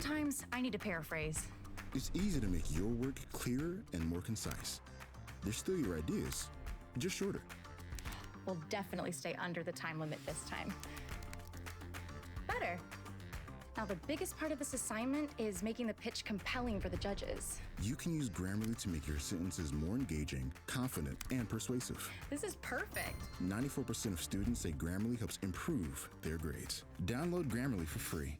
Sometimes I need to paraphrase. It's easy to make your work clearer and more concise. They're still your ideas, just shorter. We'll definitely stay under the time limit this time. Better. Now, the biggest part of this assignment is making the pitch compelling for the judges. You can use Grammarly to make your sentences more engaging, confident, and persuasive. This is perfect. 94% of students say Grammarly helps improve their grades. Download Grammarly for free.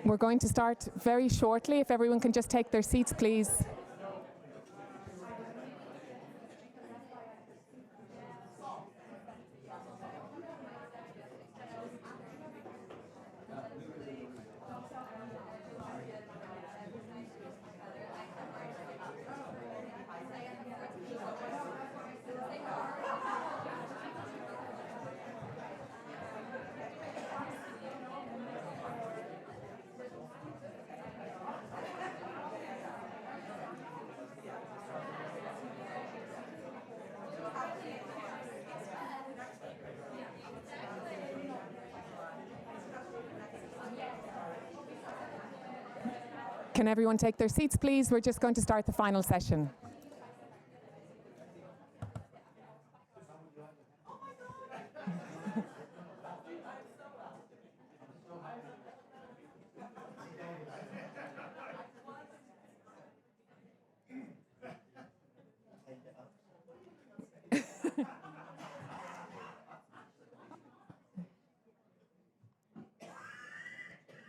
We're going to start very shortly. If everyone can just take their seats, please. Can everyone take their seats, please? We're just going to start the final session.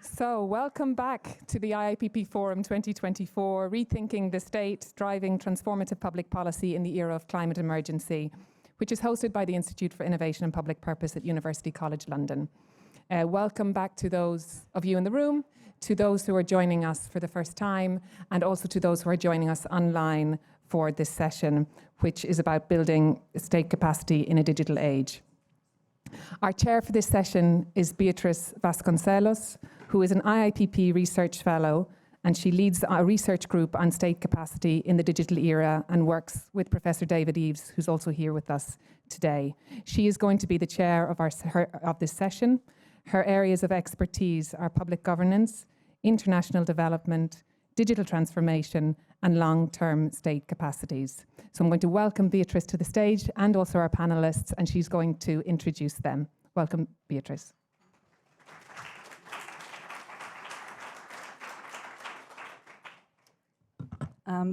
So, welcome back to the IIPP Forum 2024, Rethinking the State, Driving Transformative Public Policy in the Era of Climate Emergency, which is hosted by the Institute for Innovation and Public Purpose at University College London. Welcome back to those of you in the room, to those who are joining us for the first time, and also to those who are joining us online for this session, which is about building state capacity in a digital age. Our chair for this session is Beatriz Vasconcelos, who is an IIPP Research Fellow, and she leads a research group on state capacity in the digital era and works with Professor David Eaves, who's also here with us today. She is going to be the chair of this session. Her areas of expertise are public governance, international development, digital transformation, and long-term state capacities. So I'm going to welcome Beatriz to the stage and also our panelists, and she's going to introduce them. Welcome, Beatriz.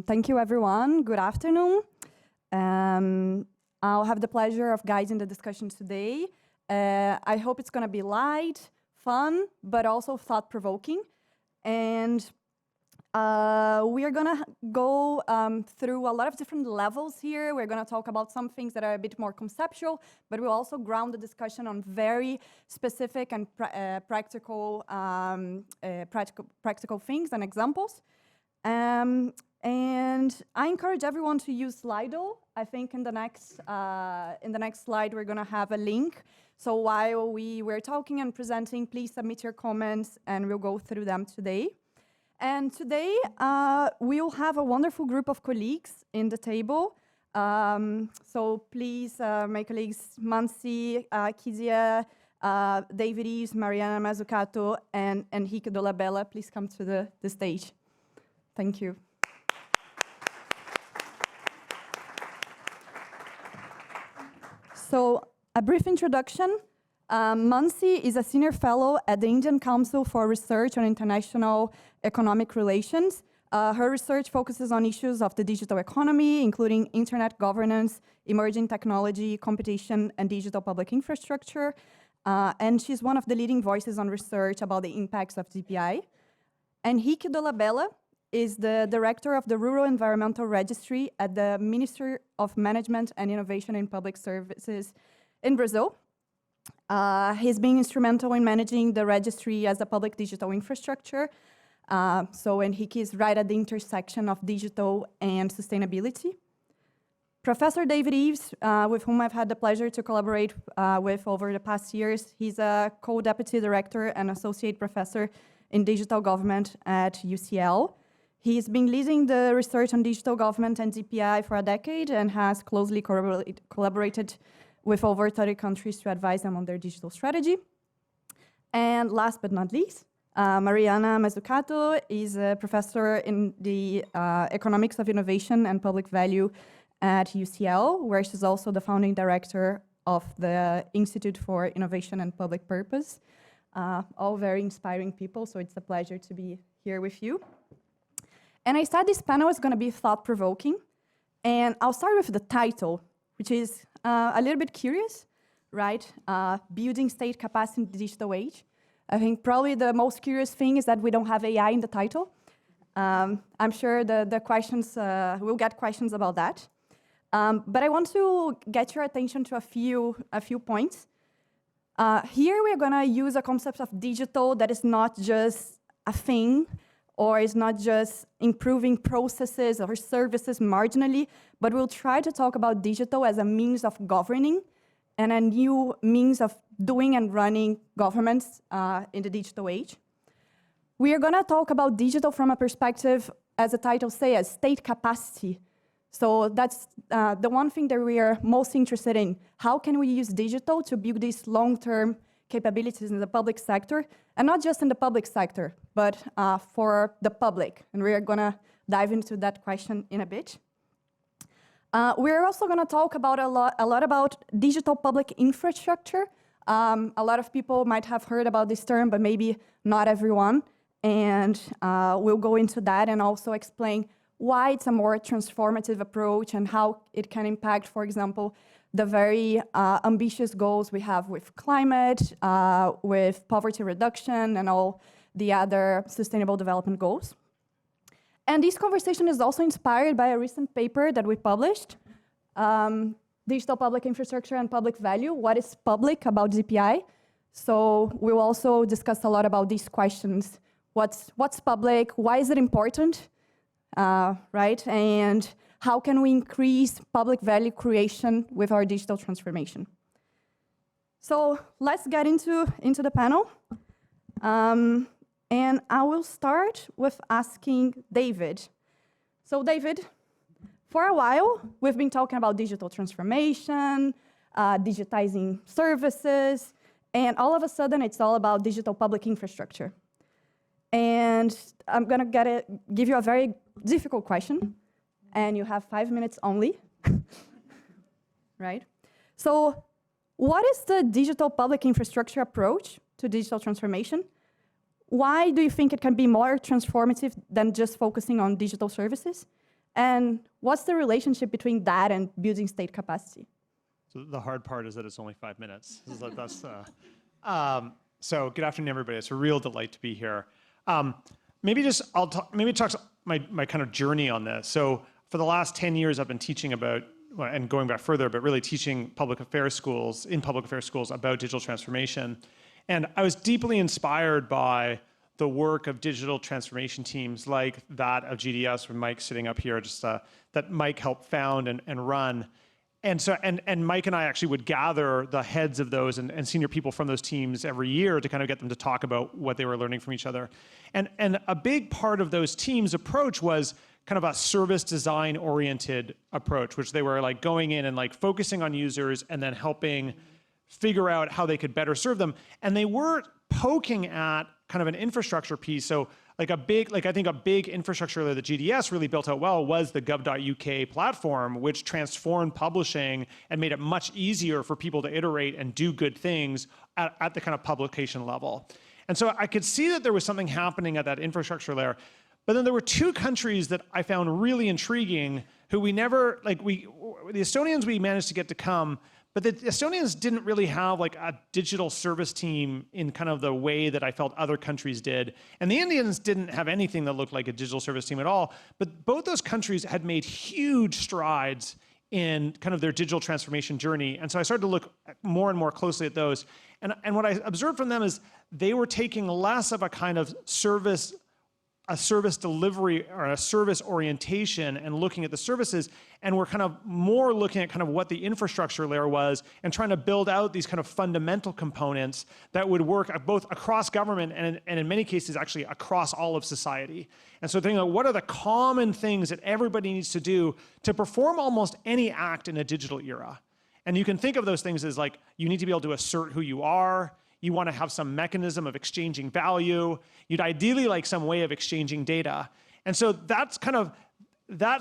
Thank you, everyone. Good afternoon. I'll have the pleasure of guiding the discussion today. I hope it's going to be light, fun, but also thought-provoking. And we are going to go through a lot of different levels here. We're going to talk about some things that are a bit more conceptual, but we'll also ground the discussion on very specific and practical things and examples. And I encourage everyone to use Slido. I think in the next slide we're going to have a link. So while we were talking and presenting, please submit your comments, and we'll go through them today. And today we'll have a wonderful group of colleagues in the table. So please, my colleagues Mansi, Kizia, David Eaves, Mariana Mazzucato, and Henrique Dolabella, please come to the stage. Thank you. So, a brief introduction. Mansi is a senior fellow at the Indian Council for Research on International Economic Relations. Her research focuses on issues of the digital economy, including internet governance, emerging technology, competition, and digital public infrastructure. And she's one of the leading voices on research about the impacts of DPI. And Henrique Dolabella is the director of the Rural Environmental Registry at the Ministry of Management and Innovation in Public Services in Brazil. He's been instrumental in managing the registry as a public digital infrastructure. So Henrique is right at the intersection of digital and sustainability. Professor David Eaves, with whom I've had the pleasure to collaborate with over the past years, he's a co-deputy director and associate professor in digital government at UCL. He's been leading the research on digital government and DPI for a decade and has closely collaborated with over 30 countries to advise them on their digital strategy. And last but not least, Mariana Mazzucato is a professor in the economics of innovation and public value at UCL, where she's also the founding director of the Institute for Innovation and Public Purpose. All very inspiring people, so it's a pleasure to be here with you. And I said this panel is going to be thought-provoking, and I'll start with the title, which is a little bit curious, right? Building state capacity in the digital age. I think probably the most curious thing is that we don't have AI in the title. I'm sure the questions, we'll get questions about that. But I want to get your attention to a few points. Here we're gonna use a concept of digital that is not just a thing, or is not just improving processes or services marginally, but we'll try to talk about digital as a means of governing and a new means of doing and running governments in the digital age. We are gonna talk about digital from a perspective, as the title says, state capacity. So that's the one thing that we are most interested in. How can we use digital to build these long-term capabilities in the public sector, and not just in the public sector, but for the public. And we're gonna dive into that question in a bit. We're also gonna talk about a lot about digital public infrastructure. A lot of people might have heard about this term, but maybe not everyone. And we'll go into that and also explain why it's a more transformative approach and how it can impact, for example, the very ambitious goals we have with climate, with poverty reduction, and all the other sustainable development goals. And this conversation is also inspired by a recent paper that we published, Digital Public Infrastructure and Public Value, What is Public about DPI? So we'll also discuss a lot about these questions. What's public? Why is it important? Right? And how can we increase public value creation with our digital transformation? So let's get into the panel. And I will start with asking David. So David, for a while, we've been talking about digital transformation, digitizing services, and all of a sudden, it's all about digital public infrastructure. And I'm gonna give you a very difficult question, and you have 5 minutes only, right? So what is the digital public infrastructure approach to digital transformation? Why do you think it can be more transformative than just focusing on digital services? And what's the relationship between that and building state capacity? So the hard part is that it's only 5 minutes. So good afternoon, everybody. It's a real delight to be here. Maybe talk my kind of journey on this. So for the last 10 years, I've been teaching about, and going back further, but really teaching in public affairs schools about digital transformation. And I was deeply inspired by the work of digital transformation teams like that of GDS, with Mike sitting up here, that Mike helped found and run. And so, and Mike and I actually would gather the heads of those and senior people from those teams every year to kind of get them to talk about what they were learning from each other. And a big part of those teams' approach was kind of a service design oriented approach, which they were like going in and like focusing on users and then helping figure out how they could better serve them. And they were poking at kind of an infrastructure piece. So I think a big infrastructure layer that GDS really built out well was the gov.uk platform, which transformed publishing and made it much easier for people to iterate and do good things at the kind of publication level. And so I could see that there was something happening at that infrastructure layer. But then there were two countries that I found really intriguing who the Estonians we managed to get to come, but the Estonians didn't really have like a digital service team in kind of the way that I felt other countries did. And the Indians didn't have anything that looked like a digital service team at all. But both those countries had made huge strides in kind of their digital transformation journey. And so I started to look more and more closely at those. And what I observed from them is they were taking less of a kind of service delivery or a service orientation and looking at the services, and we're kind of more looking at kind of what the infrastructure layer was and trying to build out these kind of fundamental components that would work both across government and in many cases actually across all of society. And so thinking about what are the common things that everybody needs to do to perform almost any act in a digital era. And you can think of those things as like, you need to be able to assert who you are. You want to have some mechanism of exchanging value. You'd ideally like some way of exchanging data. And so that's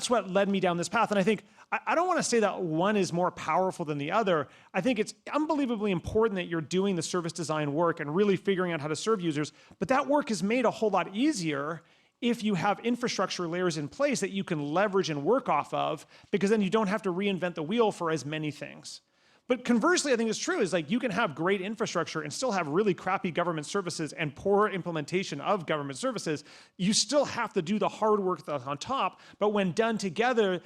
what led me down this path. And I think, I don't want to say that one is more powerful than the other. I think it's unbelievably important that you're doing the service design work and really figuring out how to serve users. But that work is made a whole lot easier if you have infrastructure layers in place that you can leverage and work off of, because then you don't have to reinvent the wheel for as many things. But conversely, I think it's true, is like you can have great infrastructure and still have really crappy government services and poor implementation of government services. You still have to do the hard work that's on top, but when done together,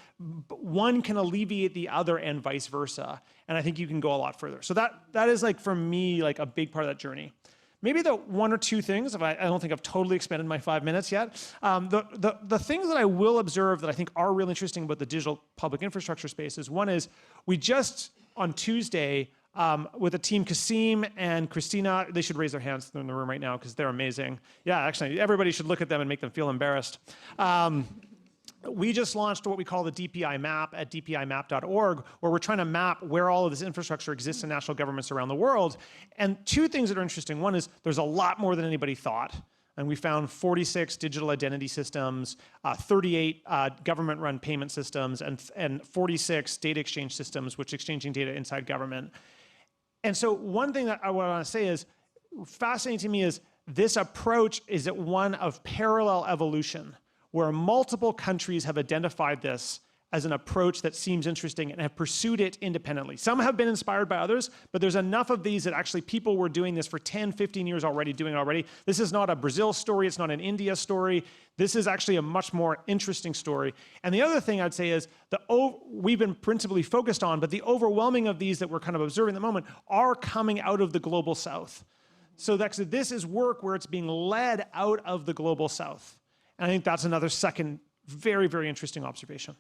one can alleviate the other and vice versa. And I think you can go a lot further. So that is like, for me, like a big part of that journey. Maybe the one or two things, I don't think I've totally expended my 5 minutes yet. The things that I will observe that I think are really interesting about the digital public infrastructure space is, one is, we just, on Tuesday, with the team, Kasim and Christina, they should raise their hands, they're in the room right now because they're amazing. Yeah, actually, everybody should look at them and make them feel embarrassed. We just launched what we call the DPI map at dpimap.org, where we're trying to map where all of this infrastructure exists in national governments around the world. And two things that are interesting. One is there's a lot more than anybody thought. And we found 46 digital identity systems, 38 government-run payment systems, and 46 data exchange systems, which exchanging data inside government. And so one thing that I want to say is, fascinating to me is, this approach is at one of parallel evolution, where multiple countries have identified this as an approach that seems interesting and have pursued it independently. Some have been inspired by others, but there's enough of these that actually people were doing this for 10, 15 years already, doing it already. This is not a Brazil story, it's not an India story. This is actually a much more interesting story. And the other thing I'd say is, we've been principally focused on, but the overwhelming of these that we're kind of observing at the moment are coming out of the global south. So this is work where it's being led out of the global south. And I think that's another second very, very interesting observation.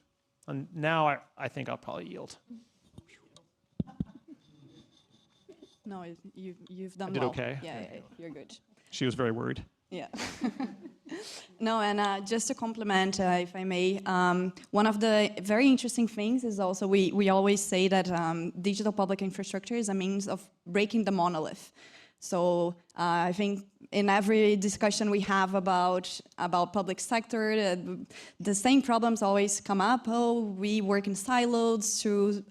And now I think I'll probably yield. No, you've done I did well. okay. Yeah, you're good. She was very worried. Yeah. No, and just to complement, if I may, one of the very interesting things is also we always say that digital public infrastructure is a means of breaking the monolith. So I think in every discussion we have about public sector, the same problems always come up. Oh, we work in silos to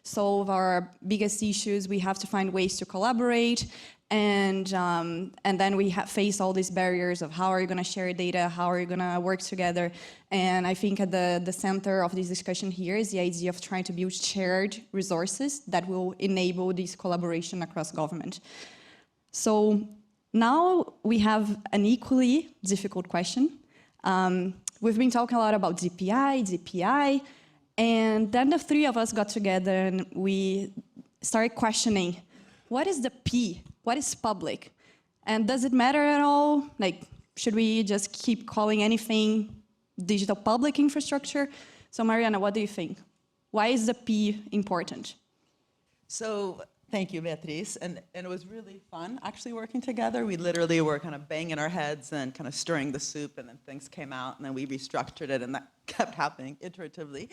solve our biggest issues. We have to find ways to collaborate. And then we face all these barriers of how are you going to share data, how are you going to work together. And I think at the center of this discussion here is the idea of trying to build shared resources that will enable this collaboration across government. So now we have an equally difficult question. We've been talking a lot about DPI, and then the three of us got together and we started questioning, what is the P? What is public? And does it matter at all? Like, should we just keep calling anything digital public infrastructure? So Mariana, what do you think? Why is the P important? So, thank you, Beatriz. And it was really fun, actually, working together. We literally were kind of banging our heads and kind of stirring the soup, and then things came out, and then we restructured it, and that kept happening iteratively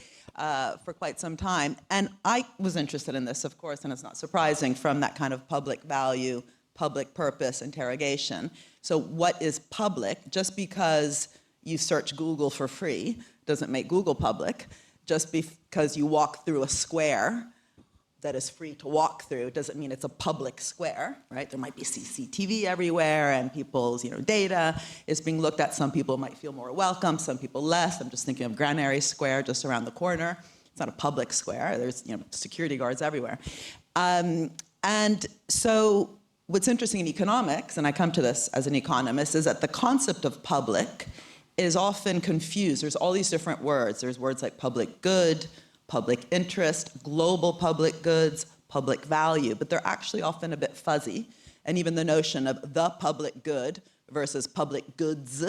for quite some time. And I was interested in this, of course, and it's not surprising, from that kind of public value, public purpose interrogation. So what is public? Just because you search Google for free doesn't make Google public. Just because you walk through a square that is free to walk through doesn't mean it's a public square, right? There might be CCTV everywhere, and people's data is being looked at. Some people might feel more welcome, some people less. I'm just thinking of Granary Square just around the corner. It's not a public square. There's security guards everywhere. And so what's interesting in economics, and I come to this as an economist, is that the concept of public is often confused. There's all these different words. There's words like public good, public interest, global public goods, public value, but they're actually often a bit fuzzy. And even the notion of the public good versus public goods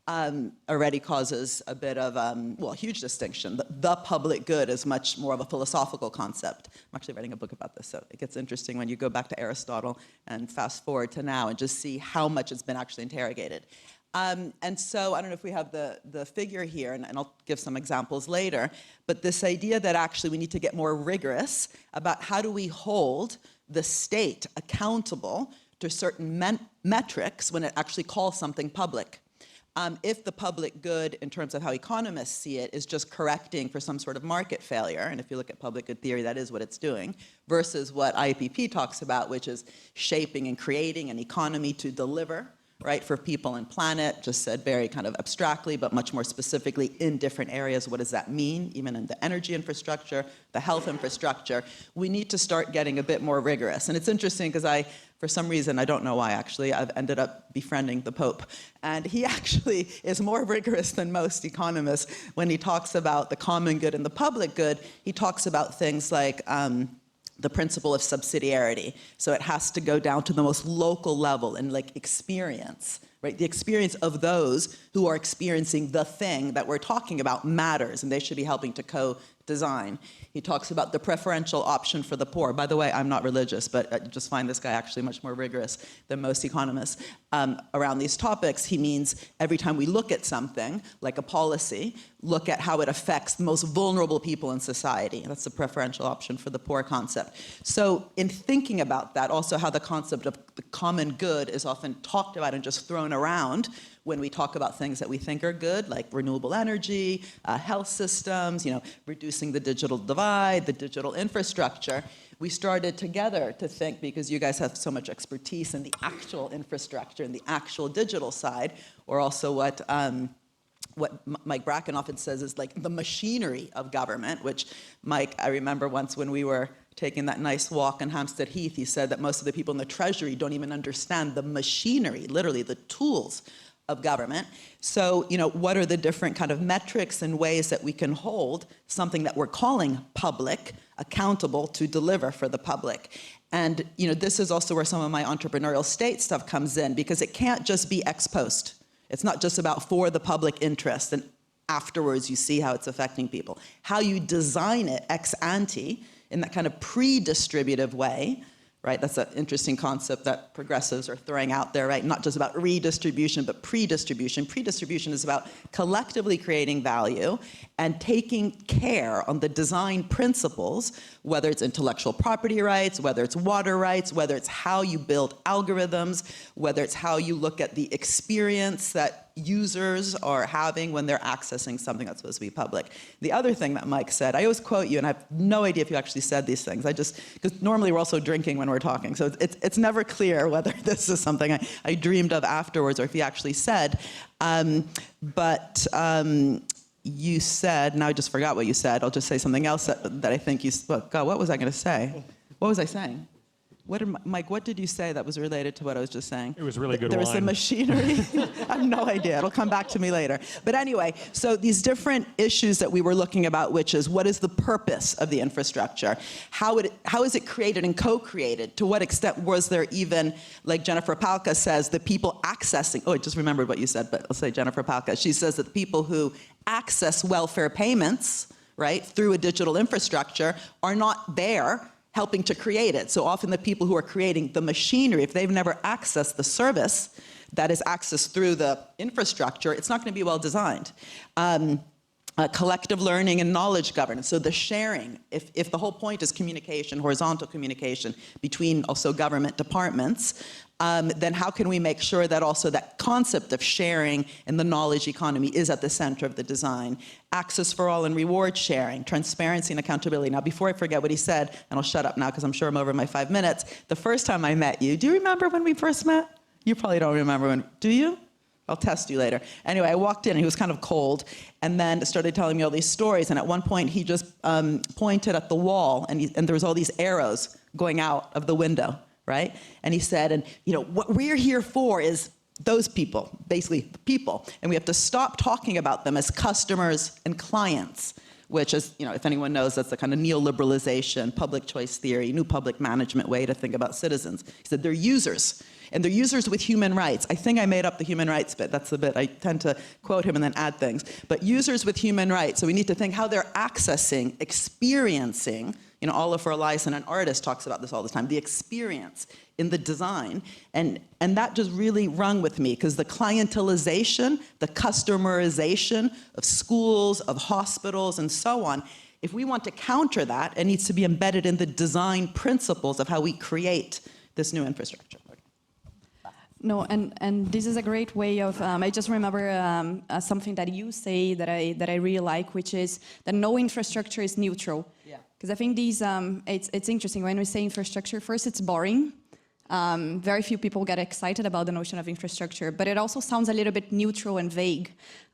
already causes a bit of, a huge distinction. The public good is much more of a philosophical concept. I'm actually writing a book about this, so it gets interesting when you go back to Aristotle and fast forward to now and just see how much it's been actually interrogated. And so I don't know if we have the figure here, and I'll give some examples later, but this idea that actually we need to get more rigorous about how do we hold the state accountable to certain metrics when it actually calls something public. If the public good, in terms of how economists see it, is just correcting for some sort of market failure, and if you look at public good theory, that is what it's doing, versus what IIPP talks about, which is shaping and creating an economy to deliver right, for people and planet, just said very kind of abstractly, but much more specifically in different areas. What does that mean, even in the energy infrastructure, the health infrastructure? We need to start getting a bit more rigorous. And it's interesting because for some reason, I don't know why actually, I've ended up befriending the Pope. And he actually is more rigorous than most economists when he talks about the common good and the public good. He talks about things like the principle of subsidiarity. So it has to go down to the most local level and like experience, right? The experience of those who are experiencing the thing that we're talking about matters, and they should be helping to co-design. He talks about the preferential option for the poor. By the way, I'm not religious, but I just find this guy actually much more rigorous than most economists around these topics. He means every time we look at something, like a policy, look at how it affects the most vulnerable people in society. That's the preferential option for the poor concept. So in thinking about that, also how the concept of the common good is often talked about and just thrown around when we talk about things that we think are good, like renewable energy, health systems, reducing the digital divide, the digital infrastructure. We started together to think, because you guys have so much expertise in the actual infrastructure and the actual digital side, or also what Mike Bracken often says is like the machinery of government, which Mike, I remember once when we were taking that nice walk on Hampstead Heath, he said that most of the people in the Treasury don't even understand the machinery, literally the tools of government. So, what are the different kind of metrics and ways that we can hold something that we're calling public accountable to deliver for the public? And, this is also where some of my entrepreneurial state stuff comes in, because it can't just be ex post. It's not just about for the public interest and afterwards you see how it's affecting people. How you design it ex ante in that kind of pre-distributive way, right? That's an interesting concept that progressives are throwing out there, right? Not just about redistribution, but pre-distribution. Pre-distribution is about collectively creating value and taking care on the design principles, whether it's intellectual property rights, whether it's water rights, whether it's how you build algorithms, whether it's how you look at the experience that users are having when they're accessing something that's supposed to be public. The other thing that Mike said, I always quote you, and I have no idea if you actually said these things. Because normally we're also drinking when we're talking, so it's never clear whether this is something I dreamed of afterwards or if he actually said. You said, now I just forgot what you said. I'll just say something else that I think you, well, God, what was I going to say? What was I saying? Mike, what did you say that was related to what I was just saying? It was really good There was wine. some machinery. I have no idea. It'll come back to me later. But anyway, so these different issues that we were looking about, which is what is the purpose of the infrastructure? How is it created and co-created? To what extent was there even, like Jennifer Palka says, the people accessing, oh, I just remembered what you said, but I'll say Jennifer Palka. She says that the people who access welfare payments, right, through a digital infrastructure are not there helping to create it. So often the people who are creating the machinery, if they've never accessed the service that is accessed through the infrastructure, it's not going to be well designed. Collective learning and knowledge governance, so the sharing, if the whole point is communication, horizontal communication between also government departments, then how can we make sure that also that concept of sharing and the knowledge economy is at the center of the design? Access for all and reward sharing, transparency and accountability. Now, before I forget what he said, and I'll shut up now because I'm sure I'm over my 5 minutes, the first time I met you, do you remember when we first met? You probably don't remember when, do you? I'll test you later. Anyway, I walked in and he was kind of cold and then started telling me all these stories. And at one point he just pointed at the wall and there was all these arrows going out of the window, right? And he said, and what we're here for is those people, basically the people. And we have to stop talking about them as customers and clients, which is, if anyone knows, that's the kind of neoliberalization, public choice theory, new public management way to think about citizens. He said they're users. And they're users with human rights. I think I made up the human rights bit. That's the bit. I tend to quote him and then add things. But users with human rights. So we need to think how they're accessing, experiencing. Oliver Elias, an artist, talks about this all the time. The experience in the design. And that just really rung with me because the clientelization, the customerization of schools, of hospitals, and so on, if we want to counter that, it needs to be embedded in the design principles of how we create this new infrastructure. No, and this is a great way of. I just remember something that you say that I really like, which is that no infrastructure is neutral. Yeah. Because I think these it's interesting when we say infrastructure. First, it's boring. Very few people get excited about the notion of infrastructure, but it also sounds a little bit neutral and vague.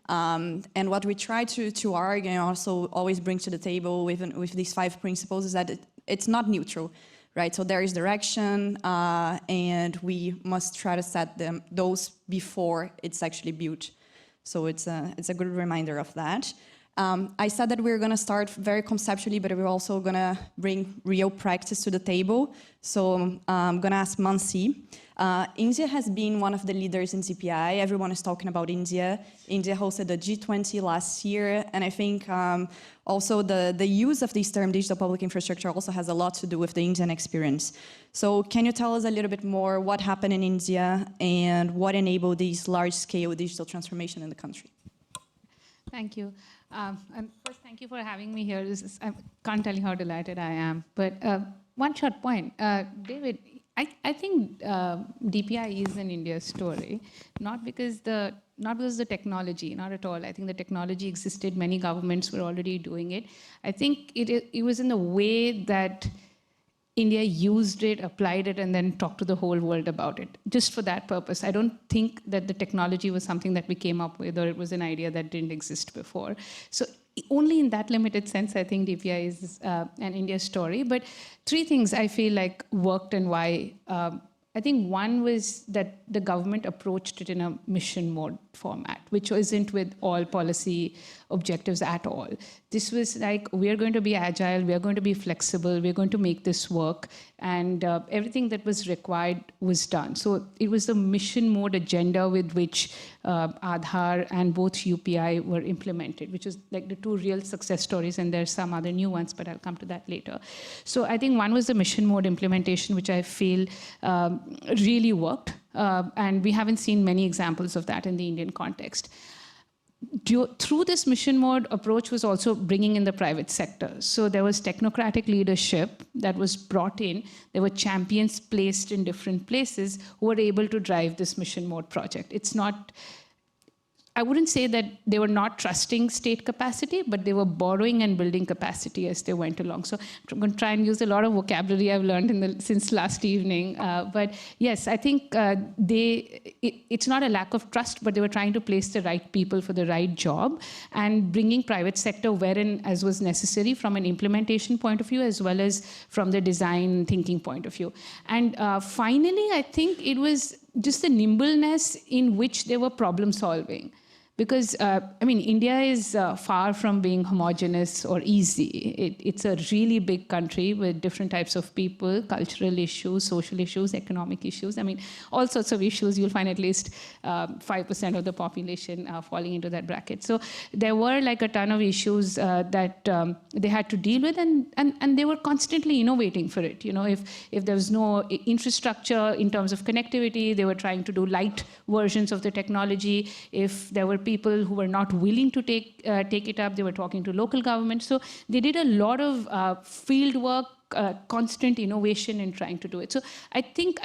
And what we try to argue and also always bring to the table with these 5 principles is that it's not neutral, right? So there is direction, and we must try to set those before it's actually built. So it's a good reminder of that. I said that we're going to start very conceptually, but we're also going to bring real practice to the table. So I'm going to ask Mansi. India has been one of the leaders in CPI. Everyone is talking about India. India hosted the G20 last year, and I think also the use of this term digital public infrastructure also has a lot to do with the Indian experience. So can you tell us a little bit more what happened in India and what enabled this large-scale digital transformation in the country? Thank you. And first, thank you for having me here. I can't tell you how delighted I am. But one short point, David, I think DPI is an India story, not because the technology, not at all. I think the technology existed. Many governments were already doing it. I think it was in the way that India used it, applied it, and then talked to the whole world about it, just for that purpose. I don't think that the technology was something that we came up with, or it was an idea that didn't exist before. So only in that limited sense, I think DPI is an India story. But 3 things I feel like worked and why. I think one was that the government approached it in a mission mode format, which isn't with all policy objectives at all. This was like, we're going to be agile, we're going to be flexible, we're going to make this work, and everything that was required was done. So it was the mission mode agenda with which Aadhaar and both UPI were implemented, which is like the 2 real success stories, and there's some other new ones, but I'll come to that later. So I think one was the mission mode implementation, which I feel really worked, and we haven't seen many examples of that in the Indian context. Through this mission mode approach was also bringing in the private sector. So there was technocratic leadership that was brought in. There were champions placed in different places who were able to drive this mission mode project. It's not, I wouldn't say that they were not trusting state capacity, but they were borrowing and building capacity as they went along. So I'm going to try and use a lot of vocabulary I've learned since last evening. But yes, I think it's not a lack of trust, but they were trying to place the right people for the right job and bringing private sector wherein as was necessary from an implementation point of view, as well as from the design thinking point of view. And finally, I think it was just the nimbleness in which they were problem solving. Because, India is far from being homogeneous or easy. It's a really big country with different types of people, cultural issues, social issues, economic issues. All sorts of issues. You'll find at least 5% of the population falling into that bracket. So there were like a ton of issues that they had to deal with, and they were constantly innovating for it. If there was no infrastructure in terms of connectivity, they were trying to do light versions of the technology. If there were people who were not willing to take it up, they were talking to local governments. So they did a lot of field work, constant innovation in trying to do it. So I think,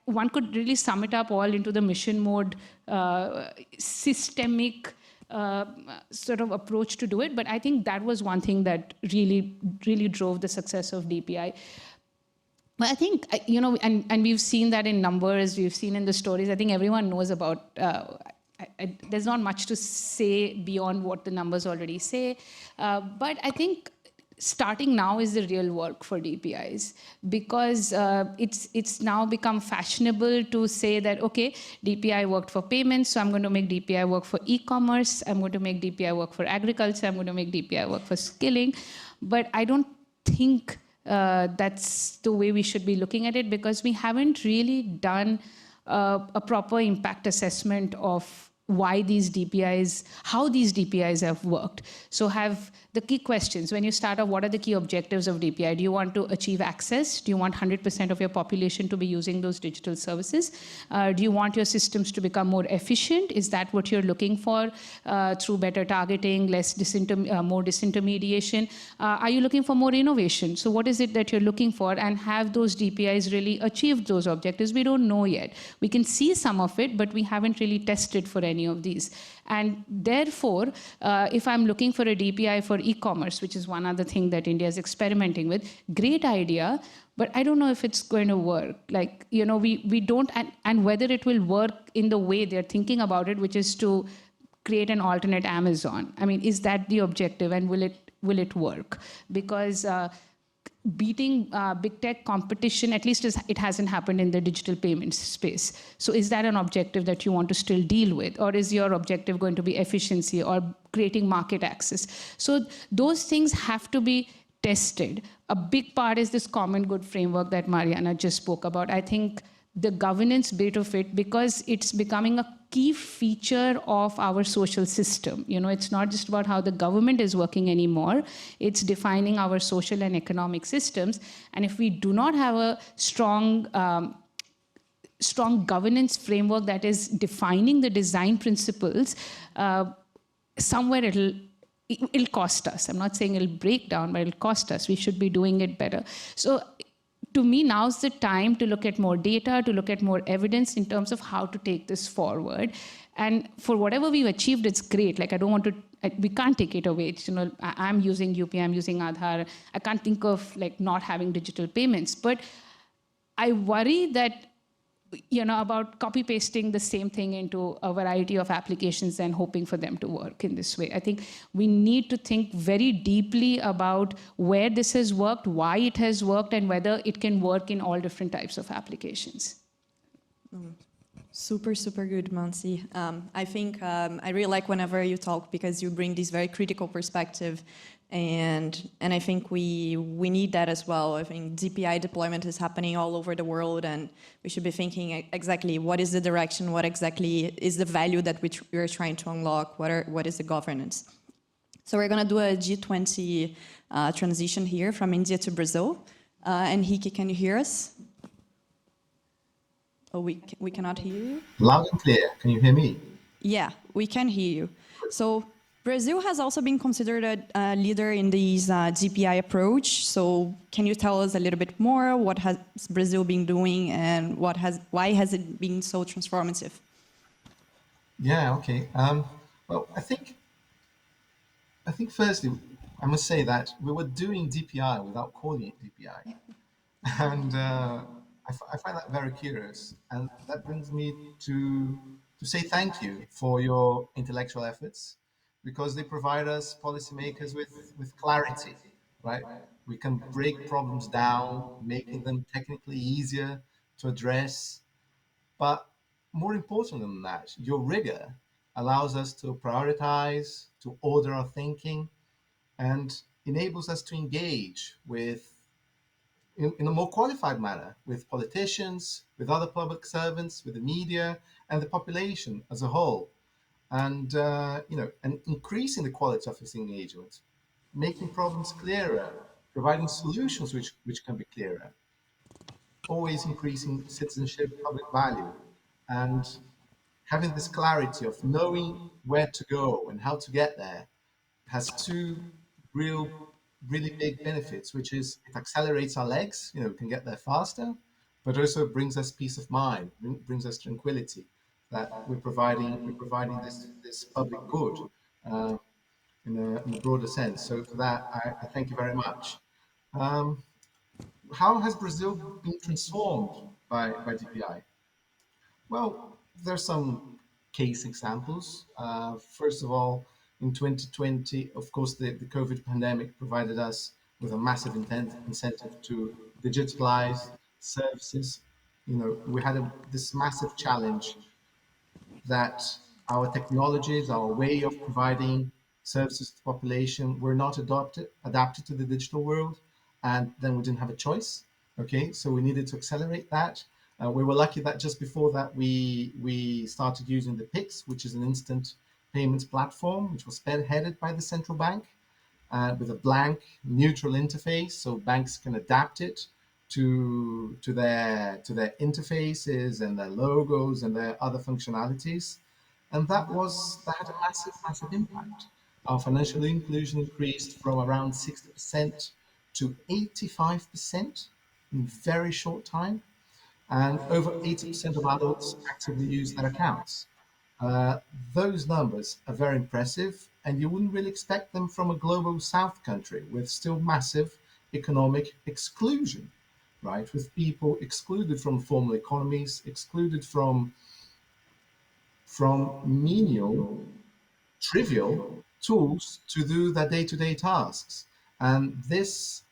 one could really sum it up all into the mission mode, systemic sort of approach to do it. But I think that was one thing that really, really drove the success of DPI. But I think, and we've seen that in numbers, we've seen in the stories. I think everyone knows about there's not much to say beyond what the numbers already say. But I think starting now is the real work for DPIs, because it's now become fashionable to say that, okay, DPI worked for payments, so I'm going to make DPI work for e-commerce, I'm going to make DPI work for agriculture, I'm going to make DPI work for skilling. But I don't think that's the way we should be looking at it, because we haven't really done a proper impact assessment of why these DPIs, how these DPIs have worked. So have the key questions. When you start off, what are the key objectives of DPI? Do you want to achieve access? Do you want 100% of your population to be using those digital services? Do you want your systems to become more efficient? Is that what you're looking for through better targeting, more disintermediation? Are you looking for more innovation? So what is it that you're looking for? And have those DPIs really achieved those objectives? We don't know yet. We can see some of it, but we haven't really tested for any of these. And therefore, if I'm looking for a DPI for e-commerce, which is one other thing that India is experimenting with, great idea, but I don't know if it's going to work. Like, we don't, and whether it will work in the way they're thinking about it, which is to create an alternate Amazon. I mean, is that the objective, and will it work? Because beating big tech competition, at least it hasn't happened in the digital payments space. So is that an objective that you want to still deal with? Or is your objective going to be efficiency or creating market access? So those things have to be tested. A big part is this common good framework that Mariana just spoke about. I think the governance bit of it, because it's becoming a key feature of our social system. It's not just about how the government is working anymore. It's defining our social and economic systems. And if we do not have a strong governance framework that is defining the design principles, somewhere it'll cost us. I'm not saying it'll break down, but it'll cost us. We should be doing it better. So to me, now's the time to look at more data, to look at more evidence in terms of how to take this forward. And for whatever we've achieved, it's great. Like, we can't take it away. I'm using UPI, I'm using Aadhaar. I can't think of not having digital payments. But I worry that, about copy pasting the same thing into a variety of applications and hoping for them to work in this way. I think we need to think very deeply about where this has worked, why it has worked, and whether it can work in all different types of applications. Super, super good, Mansi. I think I really like whenever you talk, because you bring this very critical perspective, and I think we need that as well. I think DPI deployment is happening all over the world, and we should be thinking exactly what is the direction, what exactly is the value that we are trying to unlock, what is the governance. So we're going to do a G20 transition here from India to Brazil. Henrique, can you hear us? Oh, we cannot hear you? Loud and clear. Can you hear me? Yeah, we can hear you. So Brazil has also been considered a leader in this DPI approach. So can you tell us a little bit more? What has Brazil been doing, and why has it been so transformative? Yeah, okay. Well, I think firstly, I must say that we were doing DPI without calling it DPI. And I find that very curious. And that brings me to say thank you for your intellectual efforts, because they provide us policymakers with clarity, right? We can break problems down, making them technically easier to address. But more important than that, your rigor allows us to prioritize, to order our thinking, and enables us to engage in a more qualified manner with politicians, with other public servants, with the media, and the population as a whole. And and increasing the quality of this engagement, making problems clearer, providing solutions which can be clearer, always increasing citizenship, public value, and having this clarity of knowing where to go and how to get there has two really big benefits, which is it accelerates our legs, we can get there faster, but also brings us peace of mind, brings us tranquility that we're providing this public good in a broader sense. So for that, I thank you very much. How has Brazil been transformed by DPI? Well, there's some case examples. First of all, in 2020, of course, the COVID pandemic provided us with a massive incentive to digitalize services. We had this massive challenge that our technologies, our way of providing services to the population were not adapted to the digital world, and then we didn't have a choice. Okay, so we needed to accelerate that. We were lucky that just before that we started using the PIX, which is an instant payments platform, which was spearheaded by the central bank, with a blank, neutral interface, so banks can adapt it to their interfaces and their logos and their other functionalities, and that had a massive impact. Our financial inclusion increased from around 60% to 85% in a very short time, and over 80% of adults actively use their accounts. Those numbers are very impressive, and you wouldn't really expect them from a global South country with still massive economic exclusion. right? With people excluded from formal economies, excluded from menial, trivial tools to do their day-to-day tasks. And this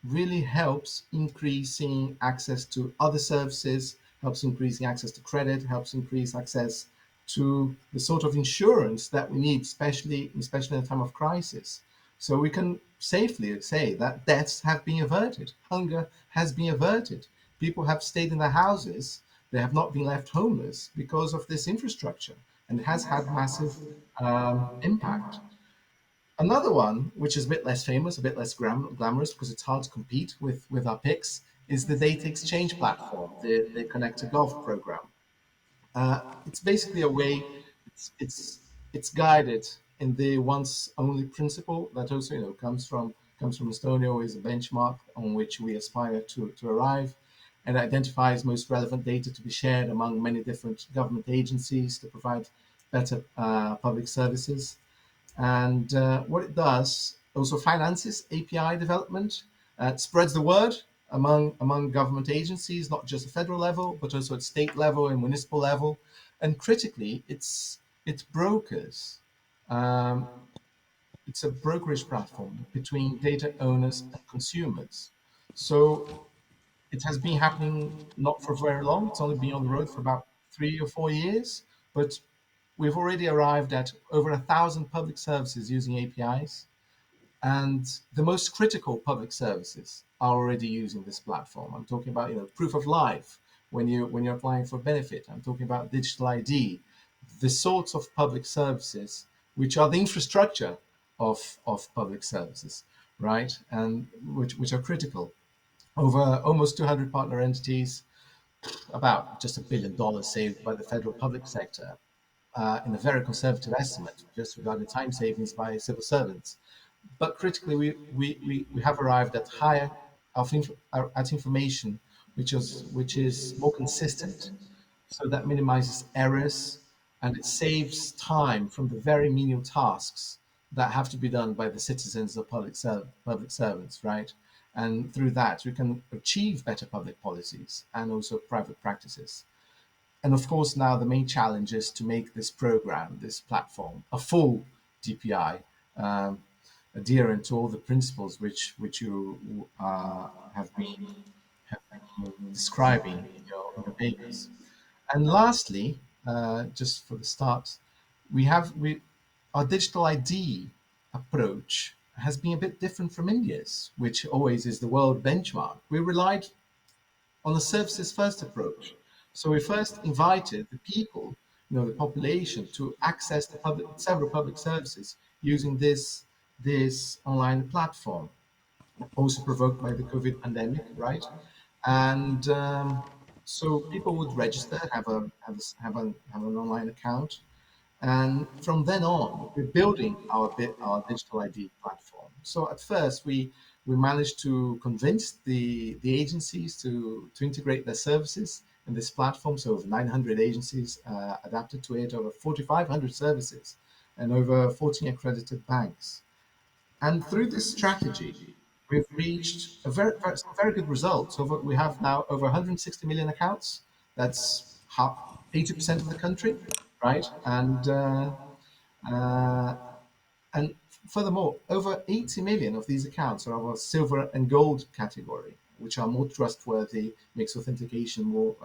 really helps increasing access to other services, helps increasing access to credit, helps increase access to the sort of insurance that we need, especially in a time of crisis. So we can safely say that deaths have been averted, hunger has been averted, people have stayed in their houses, they have not been left homeless because of this infrastructure, and it has had massive impact. Another one, which is a bit less famous, a bit less glamorous, because it's hard to compete with our picks, is the data exchange platform, the Connect to Gov program. It's basically a way, it's guided in the once only principle that also comes from Estonia, is a benchmark on which we aspire to arrive, and identifies most relevant data to be shared among many different government agencies to provide better public services. And what it does also finances API development, spreads the word among government agencies, not just at federal level, but also at state level and municipal level. And critically, it's brokers. Um, it's a brokerage platform between data owners and consumers. So it has been happening not for very long. It's only been on the road for about 3 or 4 years, but we've already arrived at over 1,000 public services using APIs, and the most critical public services are already using this platform. I'm talking about proof of life when you're applying for benefit. I'm talking about digital ID, the sorts of public services which are the infrastructure of public services, right? And which are critical. Over almost 200 partner entities, about just $1 billion saved by the federal public sector, in a very conservative estimate, just regarding time savings by civil servants. But critically, we have arrived at higher at information which is more consistent, so that minimizes errors and it saves time from the very menial tasks that have to be done by the citizens or public servants, right? And through that, we can achieve better public policies and also private practices. And of course, now the main challenge is to make this program, this platform, a full DPI, adherent to all the principles which you have been describing in your papers. And lastly, just for the start, we our digital ID approach has been a bit different from India's, which always is the world benchmark. We relied on a services first approach. So we first invited the people, the population, to access several public services using this online platform, also provoked by the COVID pandemic, right? And so people would register, have an online account, and from then on, we're building our digital ID platform. So at first, we managed to convince the agencies to integrate their services in this platform. So over 900 agencies adapted to it, over 4,500 services, and over 14 accredited banks. And through this strategy, we've reached some very good results. We have now over 160 million accounts. That's 80% of the country, right? Uh, and furthermore, over 80 million of these accounts are of a silver and gold category, which are more trustworthy, makes authentication more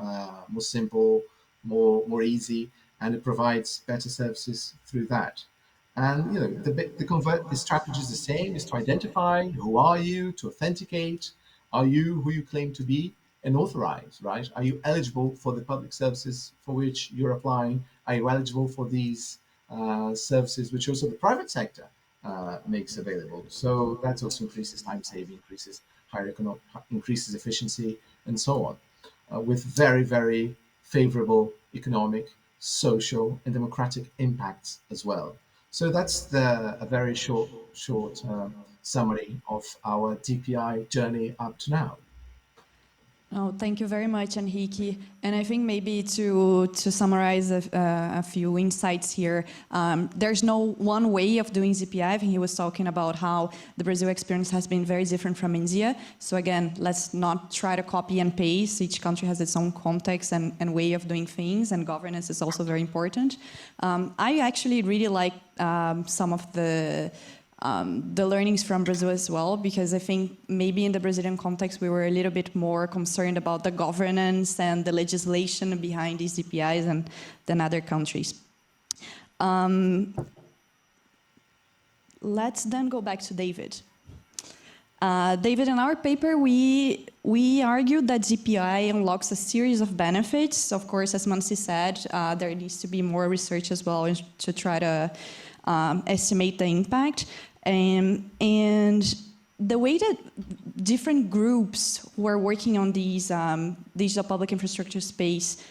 simple, more easy, and it provides better services through that. And the strategy is the same: is to identify who are you, to authenticate, are you who you claim to be, and authorize, right? Are you eligible for the public services for which you're applying? Are you eligible for these services which also the private sector makes available? So that also increases time saving, increases efficiency, and so on, with very, very favorable economic, social, and democratic impacts as well. So that's a very short summary of our DPI journey up to now. Oh, thank you very much, Enrique. And I think maybe to summarize a few insights here, there's no one way of doing ZPI. I think he was talking about how the Brazil experience has been very different from India. So again, let's not try to copy and paste. Each country has its own context and way of doing things, and governance is also very important. I actually really like some of the learnings from Brazil as well, because I think maybe in the Brazilian context, we were a little bit more concerned about the governance and the legislation behind these DPIs than other countries. Let's then go back to David. David, in our paper, we argued that GPI unlocks a series of benefits. Of course, as Mansi said, there needs to be more research as well to try to estimate the impact. And the way that different groups who are working on these digital public infrastructure space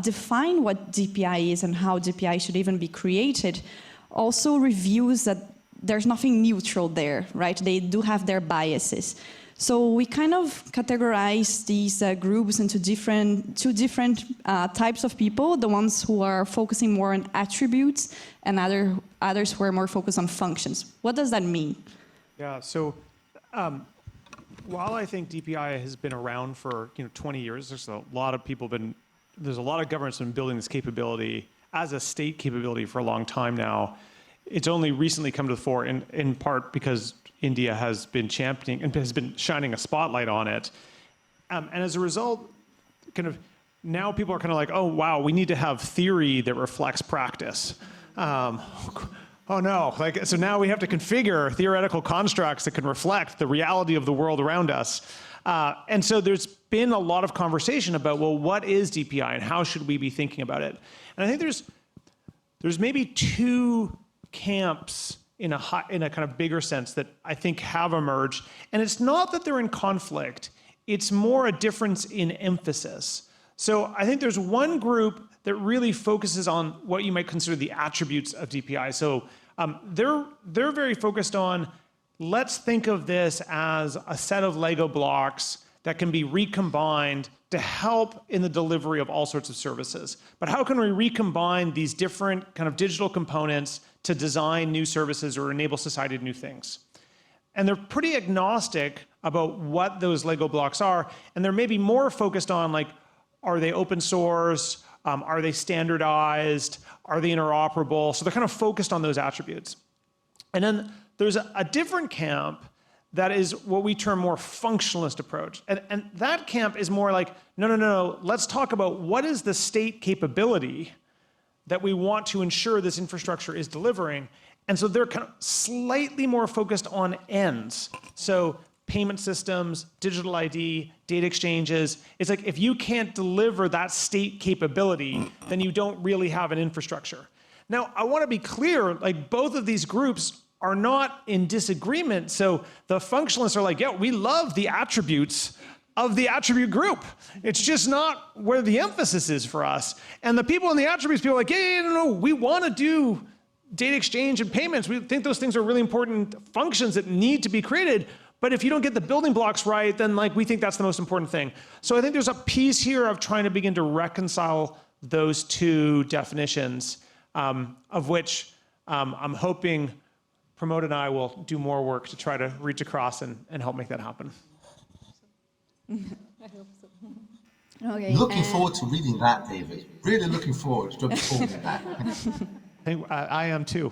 define what DPI is and how DPI should even be created also reveals that there's nothing neutral there, right? They do have their biases. So we kind of categorize these groups into two different types of people, the ones who are focusing more on attributes and others who are more focused on functions. What does that mean? Yeah, so while I think DPI has been around for 20 years, there's a lot of governments been building this capability as a state capability for a long time now. It's only recently come to the fore in part because India has been championing and has been shining a spotlight on it. And as a result, now people are kind of like, oh, wow, we need to have theory that reflects practice. Oh no, so now we have to configure theoretical constructs that can reflect the reality of the world around us. And so there's been a lot of conversation about, well, what is DPI and how should we be thinking about it? And I think there's maybe two camps in a kind of bigger sense that I think have emerged. And it's not that they're in conflict, it's more a difference in emphasis. So I think there's one group that really focuses on what you might consider the attributes of DPI. So they're very focused on, let's think of this as a set of Lego blocks that can be recombined to help in the delivery of all sorts of services. But how can we recombine these different kind of digital components to design new services or enable society to do new things? And they're pretty agnostic about what those Lego blocks are. And they're maybe more focused on, like, are they open source? Are they standardized? Are they interoperable? So they're kind of focused on those attributes. And then there's a different camp that is what we term more functionalist approach. And that camp is more like, no, let's talk about what is the state capability that we want to ensure this infrastructure is delivering. And so they're kind of slightly more focused on ends. So payment systems, digital ID, data exchanges. It's like, if you can't deliver that state capability, then you don't really have an infrastructure. Now, I want to be clear, like, both of these groups are not in disagreement. So the functionalists are like, yeah, we love the attributes of the attribute group. It's just not where the emphasis is for us. And the people in the attributes, people are like, no, we want to do data exchange and payments. We think those things are really important functions that need to be created. But if you don't get the building blocks right, then, like, we think that's the most important thing. So I think there's a piece here of trying to begin to reconcile those two definitions, of which I'm hoping Pramod and I will do more work to try to reach across and help make that happen. I hope so. Okay. Looking forward to reading that, David. Really looking forward to absorbing that. I am too.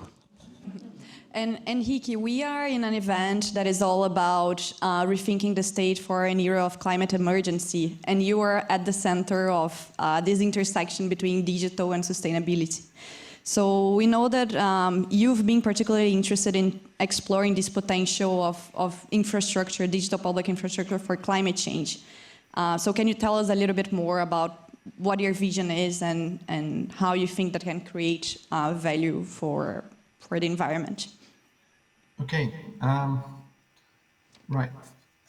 And Hiki, we are in an event that is all about rethinking the state for an era of climate emergency. And you are at the center of this intersection between digital and sustainability. So we know that you've been particularly interested in exploring this potential of infrastructure, digital public infrastructure for climate change. So can you tell us a little bit more about what your vision is and how you think that can create value for the environment? Okay, right.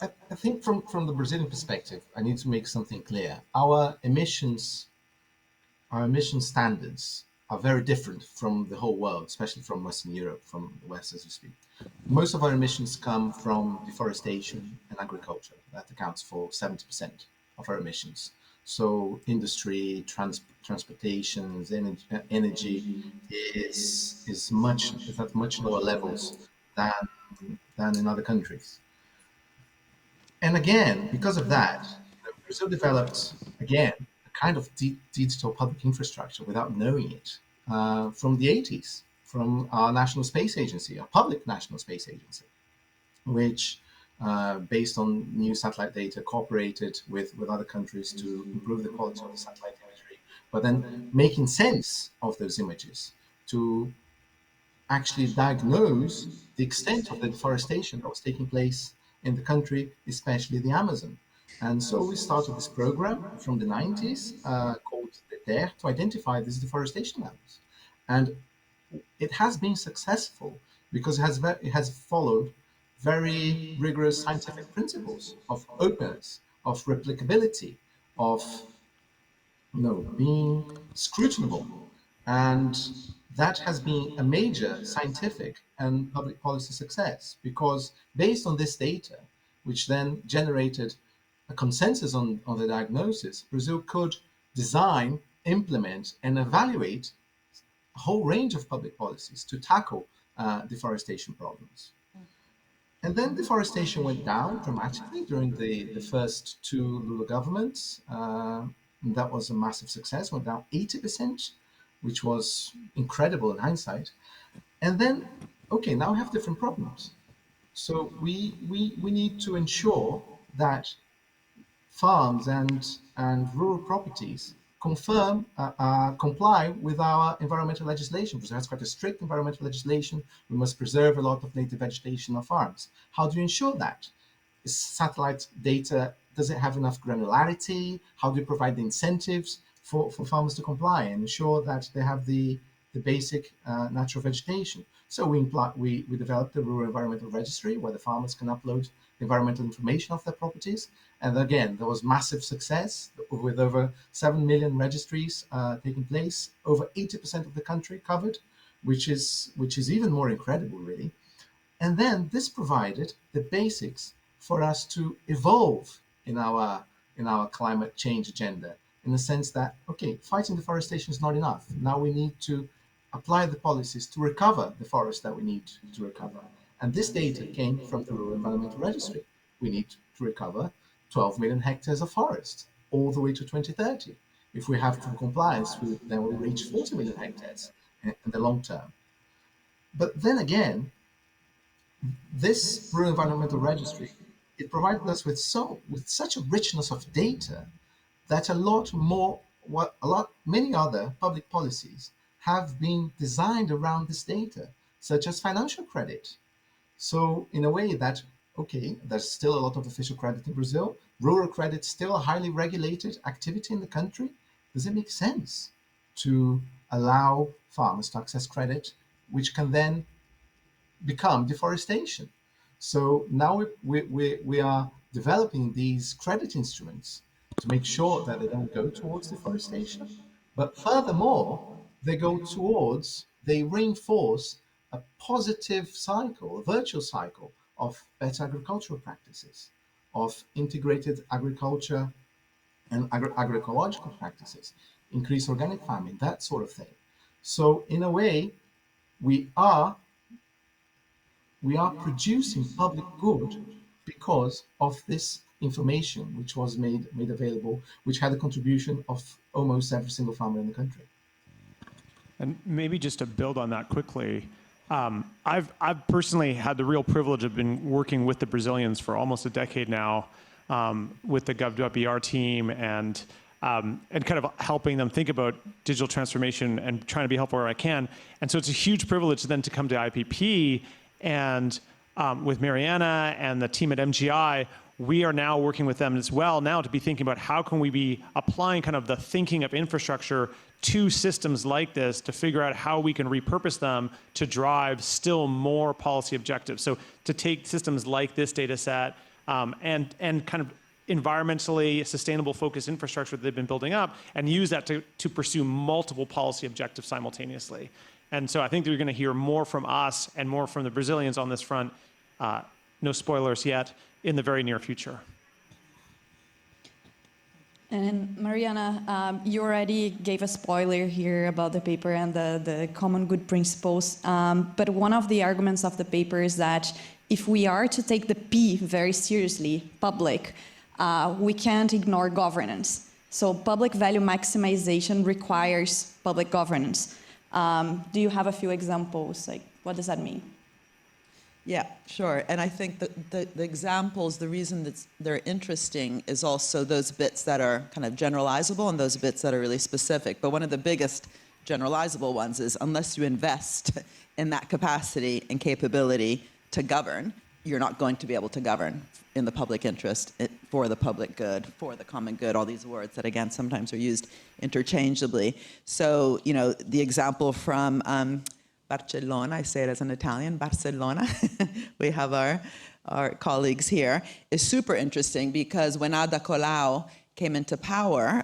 I think from the Brazilian perspective, I need to make something clear. Our emission standards are very different from the whole world, especially from Western Europe, from the West, as we speak. Most of our emissions come from deforestation and agriculture. That accounts for 70%. our emissions. So industry, transportation, energy is at much lower levels than in other countries. And again, because of that, Brazil developed, again, a kind of digital public infrastructure without knowing it from the 80s, from our National Space Agency, our public National Space Agency, which, based on new satellite data, cooperated with other countries to improve the quality of the satellite imagery, but then making sense of those images to actually diagnose the extent of the deforestation that was taking place in the country, especially the Amazon. And so we started this program from the 90s called the DER to identify these deforestation levels. And it has been successful because it has followed very rigorous scientific principles of openness, of replicability, of being scrutinable. And that has been a major scientific and public policy success because based on this data, which then generated a consensus on the diagnosis, Brazil could design, implement, and evaluate a whole range of public policies to tackle deforestation problems. And then deforestation went down dramatically during the first two Lula governments. And that was a massive success, went down 80%, which was incredible in hindsight. And then, okay, now we have different problems. So we need to ensure that farms and rural properties comply with our environmental legislation. Brazil has quite a strict environmental legislation. We must preserve a lot of native vegetation on farms. How do you ensure that? Is satellite data, does it have enough granularity? How do you provide the incentives for farmers to comply and ensure that they have the basic natural vegetation? So we developed the Rural Environmental Registry where the farmers can upload environmental information of their properties. And again, there was massive success with over 7 million registries taking place, over 80% of the country covered, which is even more incredible, really. And then this provided the basics for us to evolve in our climate change agenda, in the sense that, okay, fighting deforestation is not enough. Now we need to apply the policies to recover the forest that we need to recover. And this data came from the Rural Environmental Registry. We need to recover 12 million hectares of forest all the way to 2030. If we have full compliance, then we'll reach 40 million hectares in the long term. But then again, this Rural Environmental Registry, it provided us with such a richness of data that many other public policies have been designed around this data, such as financial credit. So in a way that, okay, there's still a lot of official credit in Brazil. Rural credit is still a highly regulated activity in the country. Does it make sense to allow farmers to access credit, which can then become deforestation? So now we are developing these credit instruments to make sure that they don't go towards deforestation, but furthermore, they reinforce a positive cycle, a virtuous cycle of better agricultural practices, of integrated agriculture and agroecological practices, increase organic farming, that sort of thing. So in a way, we are producing public good because of this information which was made available, which had a contribution of almost every single farmer in the country. And maybe just to build on that quickly, I've personally had the real privilege of been working with the Brazilians for almost a decade now, with the Gov.br team and kind of helping them think about digital transformation and trying to be helpful where I can. And so it's a huge privilege then to come to IIPP and with Mariana and the team at MGI, we are now working with them as well now to be thinking about how can we be applying kind of the thinking of infrastructure to systems like this to figure out how we can repurpose them to drive still more policy objectives. So to take systems like this data set and kind of environmentally sustainable focused infrastructure that they've been building up and use that to pursue multiple policy objectives simultaneously. And so I think that you're going to hear more from us and more from the Brazilians on this front, no spoilers yet, in the very near future. And Mariana, you already gave a spoiler here about the paper and the common good principles. But one of the arguments of the paper is that if we are to take the P very seriously, public, we can't ignore governance. So public value maximization requires public governance. Do you have a few examples? Like, what does that mean? Yeah, sure. And I think the examples, the reason that they're interesting is also those bits that are kind of generalizable and those bits that are really specific. But one of the biggest generalizable ones is unless you invest in that capacity and capability to govern, you're not going to be able to govern in the public interest, for the public good, for the common good, all these words that, again, sometimes are used interchangeably. So, you know, the example from Barcellona, I say it as an Italian, Barcelona, we have our colleagues here, is super interesting because when Ada Colau came into power,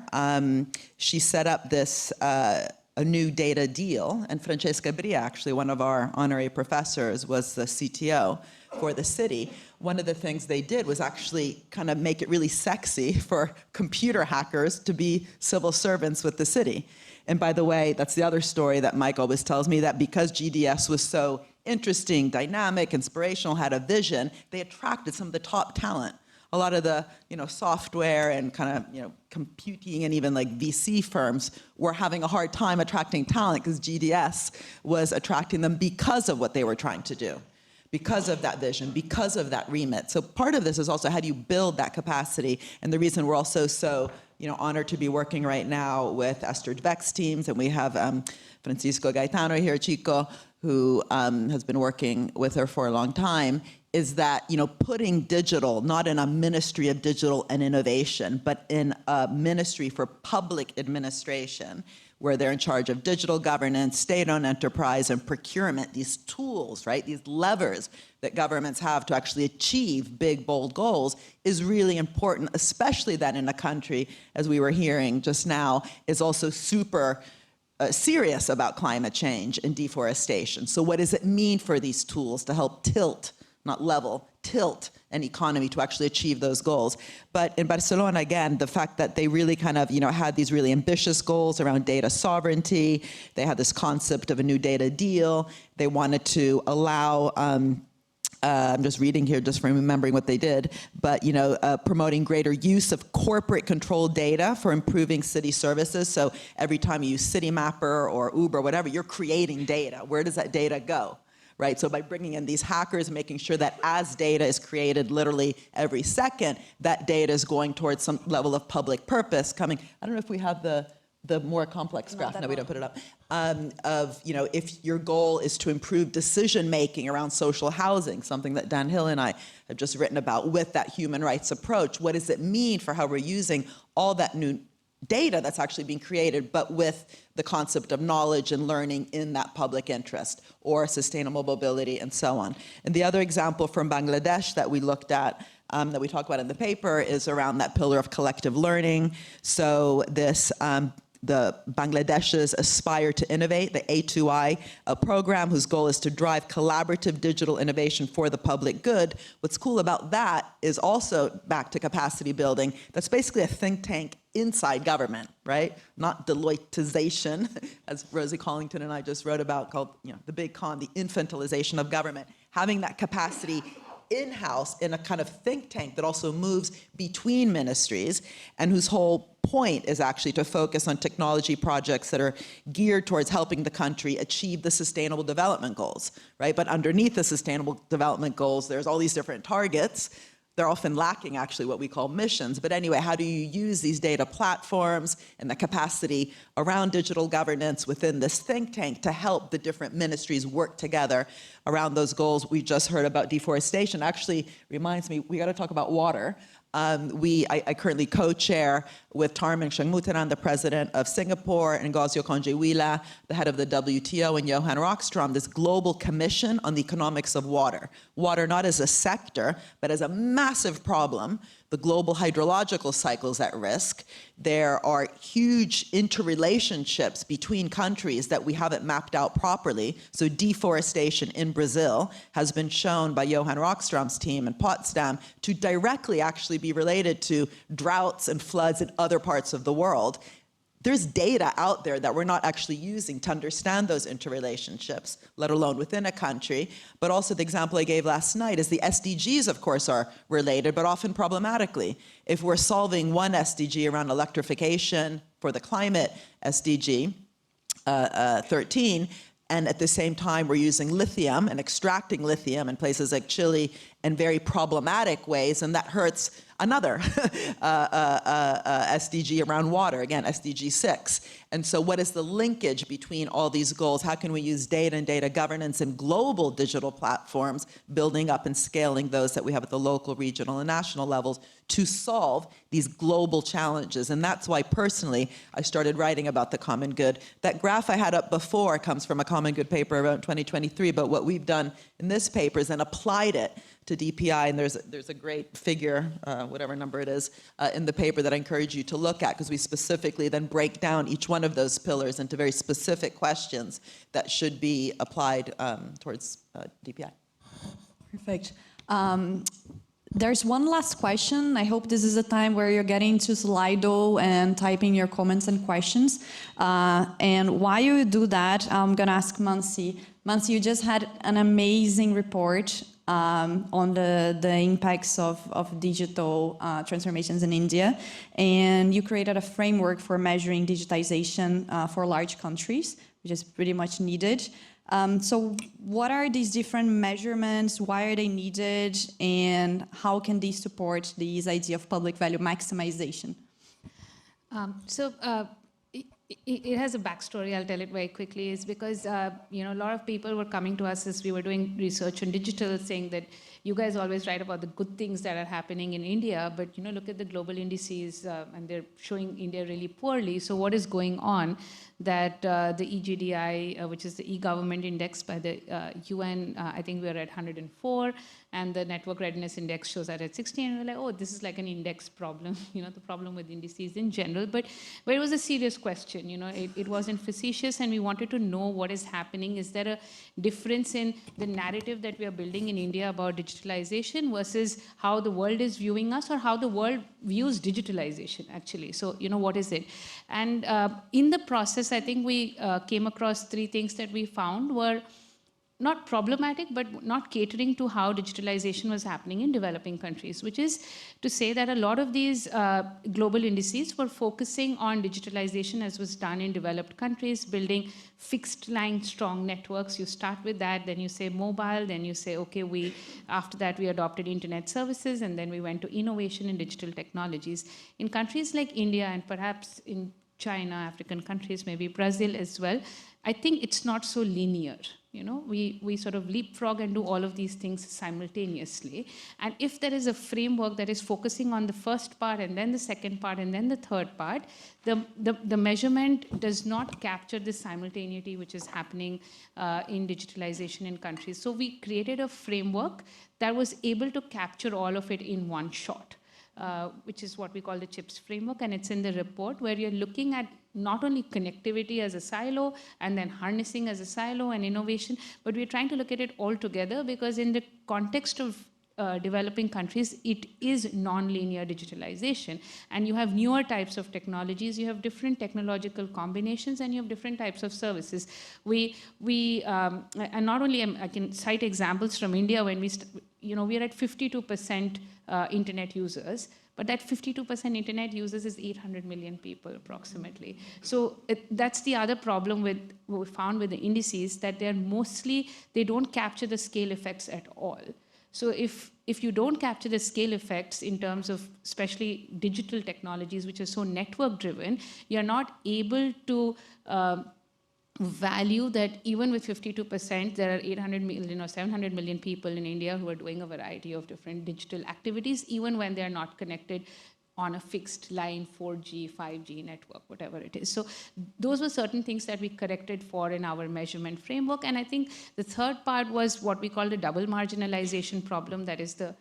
she set up this, a new data deal, and Francesca Bria, actually one of our honorary professors, was the CTO for the city. One of the things they did was actually kind of make it really sexy for computer hackers to be civil servants with the city. And by the way, that's the other story that Mike always tells me, that because GDS was so interesting, dynamic, inspirational, had a vision, they attracted some of the top talent. A lot of the, you know, software and kind of, you know, computing and even like VC firms were having a hard time attracting talent because GDS was attracting them because of what they were trying to do, because of that vision, because of that remit. So part of this is also how do you build that capacity? And the reason we're also so, you know, honored to be working right now with Esther Dweck's teams, and we have Francisco Gaetano here, Chico, who has been working with her for a long time, is that, you know, putting digital, not in a ministry of digital and innovation, but in a ministry for public administration, where they're in charge of digital governance, state-owned enterprise, and procurement, these tools, right, these levers that governments have to actually achieve big, bold goals, is really important, especially that in a country, as we were hearing just now, is also super serious about climate change and deforestation. So what does it mean for these tools to help tilt, not level, tilt an economy to actually achieve those goals? But in Barcelona, again, the fact that they really kind of, you know, had these really ambitious goals around data sovereignty, they had this concept of a new data deal, they wanted to allow, I'm just reading here just from remembering what they did, but, you know, promoting greater use of corporate controlled data for improving city services. So every time you use Citymapper or Uber, whatever, you're creating data. Where does that data go? Right, so by bringing in these hackers, making sure that as data is created literally every second, that data is going towards some level of public purpose coming. I don't know if we have the more complex graph. No, we don't put it up. Of, you know, if your goal is to improve decision-making around social housing, something that Dan Hill and I have just written about with that human rights approach, what does it mean for how we're using all that new data that's actually being created, but with the concept of knowledge and learning in that public interest, or sustainable mobility and so on. And the other example from Bangladesh that we looked at, that we talk about in the paper, is around that pillar of collective learning. So this, the Bangladesh's Aspire to Innovate, the A2I program, whose goal is to drive collaborative digital innovation for the public good. What's cool about that is also, back to capacity building, that's basically a think tank inside government, right? Not Deloitteization, as Rosie Collington and I just wrote about, called, you know, the big con, the infantilization of government. Having that capacity in-house in a kind of think tank that also moves between ministries, and whose whole point is actually to focus on technology projects that are geared towards helping the country achieve the Sustainable Development Goals, right? But underneath the Sustainable Development Goals, there's all these different targets. They're often lacking actually what we call missions. But anyway, how do you use these data platforms and the capacity around digital governance within this think tank to help the different ministries work together around those goals? We just heard about deforestation. Actually reminds me, we got to talk about water. I currently co-chair with Tharman Shanmugaratnam, the president of Singapore, and Ngazio Conjeweila, the head of the WTO, and Johan Rockstrom, this global commission on the economics of water. Water not as a sector, but as a massive problem. the global hydrological cycles at risk. There are huge interrelationships between countries that we haven't mapped out properly. So deforestation in Brazil has been shown by Johan Rockström's team in Potsdam to directly actually be related to droughts and floods in other parts of the world. There's data out there that we're not actually using to understand those interrelationships, let alone within a country. But also the example I gave last night is the SDGs, of course, are related, but often problematically. If we're solving one SDG around electrification for the climate SDG 13, and at the same time we're using lithium and extracting lithium in places like Chile in very problematic ways, and that hurts another SDG around water, again, SDG 6. And so what is the linkage between all these goals? How can we use data and data governance and global digital platforms, building up and scaling those that we have at the local, regional, and national levels to solve these global challenges? And that's why personally I started writing about the common good. That graph I had up before comes from a common good paper around 2023, but what we've done in this paper is then applied it to DPI, and there's a great figure, whatever number it is, in the paper that I encourage you to look at, because we specifically then break down each one of those pillars into very specific questions that should be applied towards DPI. Perfect. There's one last question. I hope this is a time where you're getting to Slido and typing your comments and questions. And while you do that, I'm going to ask Mansi. Mansi, you just had an amazing report on the impacts of digital transformations in India. And you created a framework for measuring digitization for large countries, which is pretty much needed. So what are these different measurements? Why are they needed? And how can these support these idea of public value maximization? It has a backstory. I'll tell it very quickly. Is because a lot of people were coming to us as we were doing research on digital, saying that you guys always write about the good things that are happening in India, but look at the global indices and they're showing India really poorly. So what is going on? That the EGDI, which is the e-government index by the UN, I think we're at 104, and the network readiness index shows that at 60, and we're like, oh, this is like an index problem, the problem with indices in general. But it was a serious question, it wasn't facetious, and we wanted to know what is happening. Is there a difference in the narrative that we are building in India about digitalization versus how the world is viewing us, or how the world views digitalization, actually? So, what is it? And in the process, I think we came across three things that we found were not problematic, but not catering to how digitalization was happening in developing countries, which is to say that a lot of these global indices were focusing on digitalization as was done in developed countries, building fixed line strong networks. You start with that, then you say mobile, then you say, okay, after that we adopted internet services, and then we went to innovation in digital technologies. In countries like India, and perhaps in China, African countries, maybe Brazil as well, I think it's not so linear. We sort of leapfrog and do all of these things simultaneously. And if there is a framework that is focusing on the first part, and then the second part, and then the third part, the measurement does not capture the simultaneity which is happening in digitalization in countries. So we created a framework that was able to capture all of it in one shot. Which is what we call the CHIPS framework, and it's in the report, where you're looking at not only connectivity as a silo and then harnessing as a silo and innovation, but we're trying to look at it all together, because in the context of developing countries, it is non-linear digitalization, and you have newer types of technologies, you have different technological combinations, and you have different types of services. And not only I can cite examples from India when we're at 52% internet users, but that 52% internet users is 800 million people approximately. So that's the other problem what we found with the indices, that they don't capture the scale effects at all. So if you don't capture the scale effects in terms of especially digital technologies, which are so network driven, you're not able to value that even with 52%, there are 800 million or 700 million people in India who are doing a variety of different digital activities, even when they're not connected on a fixed line 4G, 5G network, whatever it is. So those were certain things that we corrected for in our measurement framework. And I think the third part was what we call the double marginalization problem, that is the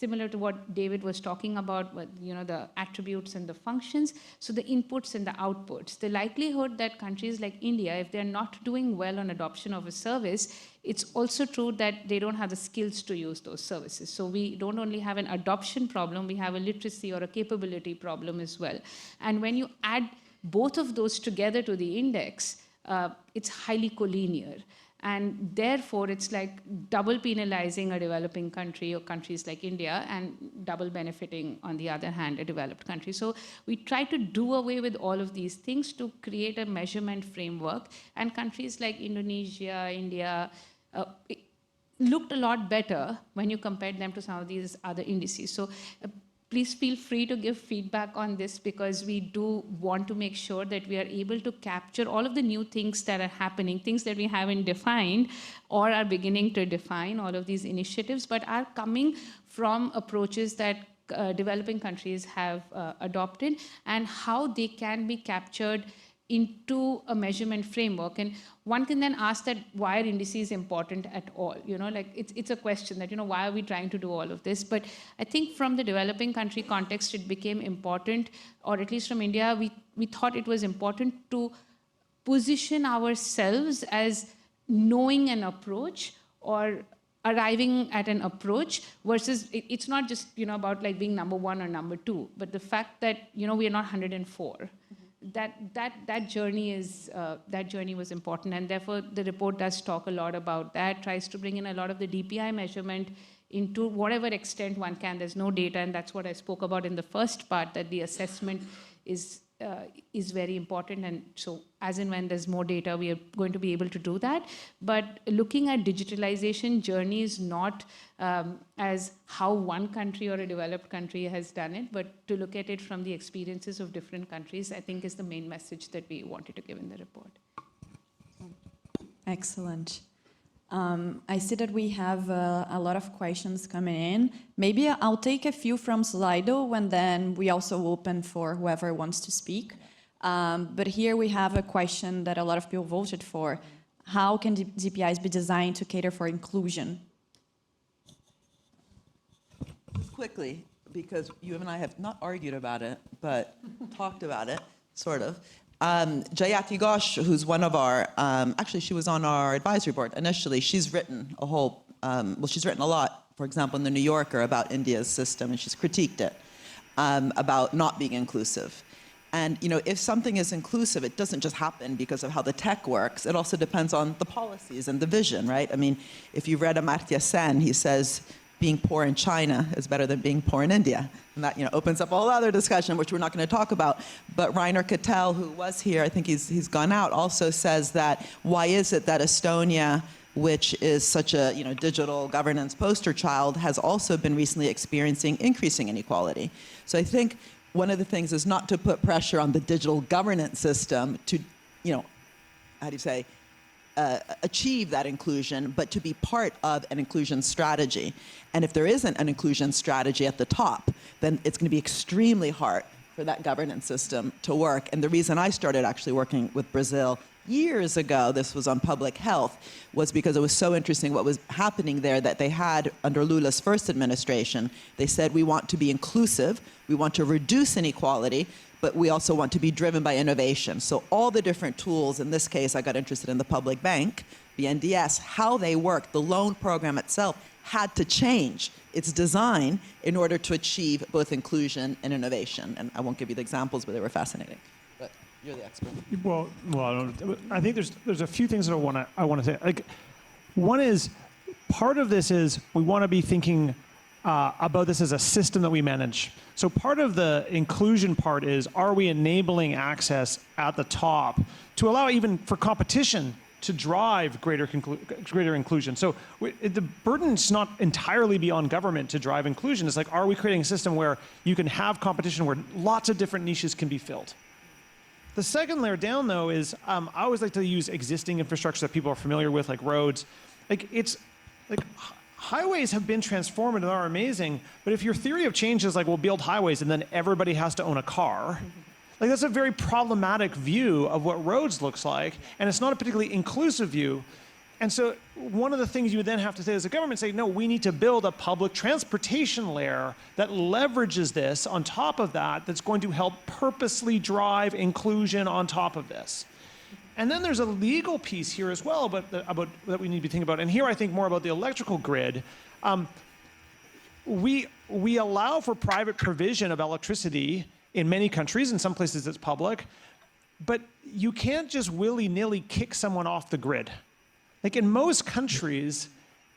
similar to what David was talking about, with, the attributes and the functions, so the inputs and the outputs. The likelihood that countries like India, if they're not doing well on adoption of a service, it's also true that they don't have the skills to use those services. So we don't only have an adoption problem, we have a literacy or a capability problem as well. And when you add both of those together to the index, it's highly collinear. And therefore, it's like double penalizing a developing country or countries like India and double benefiting, on the other hand, a developed country. So we try to do away with all of these things to create a measurement framework. And countries like Indonesia, India, it looked a lot better when you compared them to some of these other indices. So please feel free to give feedback on this, because we do want to make sure that we are able to capture all of the new things that are happening, things that we haven't defined or are beginning to define, all of these initiatives, but are coming from approaches that developing countries have adopted, and how they can be captured into a measurement framework. And one can then ask that, why are indices important at all? It's a question that, why are we trying to do all of this? But I think from the developing country context, it became important, or at least from India, we thought it was important to position ourselves as knowing an approach or arriving at an approach, versus it's not just, about like being number one or number two, but the fact that, we are not 104. That journey was important, and therefore the report does talk a lot about that, tries to bring in a lot of the DPI measurement into whatever extent one can. There's no data, and that's what I spoke about in the first part, that the assessment is very important, and so as and when there's more data, we are going to be able to do that. But looking at digitalization journeys not as how one country or a developed country has done it, but to look at it from the experiences of different countries, I think is the main message that we wanted to give in the report. Excellent. I see that we have a lot of questions coming in. Maybe I'll take a few from Slido, and then we also open for whoever wants to speak. But here we have a question that a lot of people voted for. How can DPIs be designed to cater for inclusion? Just quickly, because you and I have not argued about it, but talked about it, sort of. Jayati Ghosh, who's one of our, actually she was on our advisory board initially, she's written a whole, she's written a lot, for example, in the New Yorker about India's system, and she's critiqued it, about not being inclusive. And if something is inclusive, it doesn't just happen because of how the tech works, it also depends on the policies and the vision, right? I mean, if you've read Amartya Sen, he says, being poor in China is better than being poor in India. And that opens up a whole other discussion, which we're not going to talk about. But Rainer Cattell, who was here, I think he's gone out, also says that why is it that Estonia, which is such a digital governance poster child, has also been recently experiencing increasing inequality. So I think one of the things is not to put pressure on the digital governance system to, how do you say, achieve that inclusion, but to be part of an inclusion strategy. And if there isn't an inclusion strategy at the top, then it's going to be extremely hard for that governance system to work. And the reason I started actually working with Brazil years ago, this was on public health, was because it was so interesting what was happening there, that they had, under Lula's first administration, they said, we want to be inclusive, we want to reduce inequality, but we also want to be driven by innovation. So all the different tools, in this case, I got interested in the public bank, the NDS, how they work, the loan program itself had to change its design in order to achieve both inclusion and innovation. And I won't give you the examples, but they were fascinating. But you're the expert. Well, I think there's a few things that I want to say. Like, one is, part of this is we want to be thinking about this as a system that we manage. So part of the inclusion part is, are we enabling access at the top to allow even for competition to drive greater inclusion? So the burden's not entirely be on government to drive inclusion. It's like, are we creating a system where you can have competition where lots of different niches can be filled? The second layer down, though, is I always like to use existing infrastructure that people are familiar with, like roads. Highways have been transformative and are amazing, but if your theory of change is like, we'll build highways and then everybody has to own a car, like, that's a very problematic view of what roads looks like, and it's not a particularly inclusive view. And so one of the things you would then have to say as a government, say, no, we need to build a public transportation layer that leverages this on top of that, that's going to help purposely drive inclusion on top of this. And then there's a legal piece here as well about that we need to be thinking about. And here I think more about the electrical grid. We allow for private provision of electricity in many countries. In some places it's public. But you can't just willy-nilly kick someone off the grid. Like in most countries,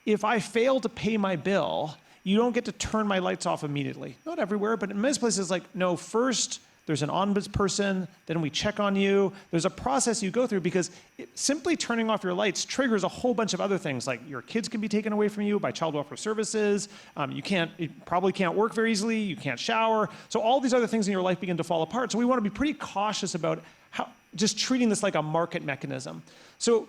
if I fail to pay my bill, you don't get to turn my lights off immediately. Not everywhere, but in most places, like, no, first there's an ombudsperson, then we check on you. There's a process you go through because simply turning off your lights triggers a whole bunch of other things, like your kids can be taken away from you by child welfare services. You probably can't work very easily. You can't shower. So all these other things in your life begin to fall apart. So we want to be pretty cautious about just treating this like a market mechanism. So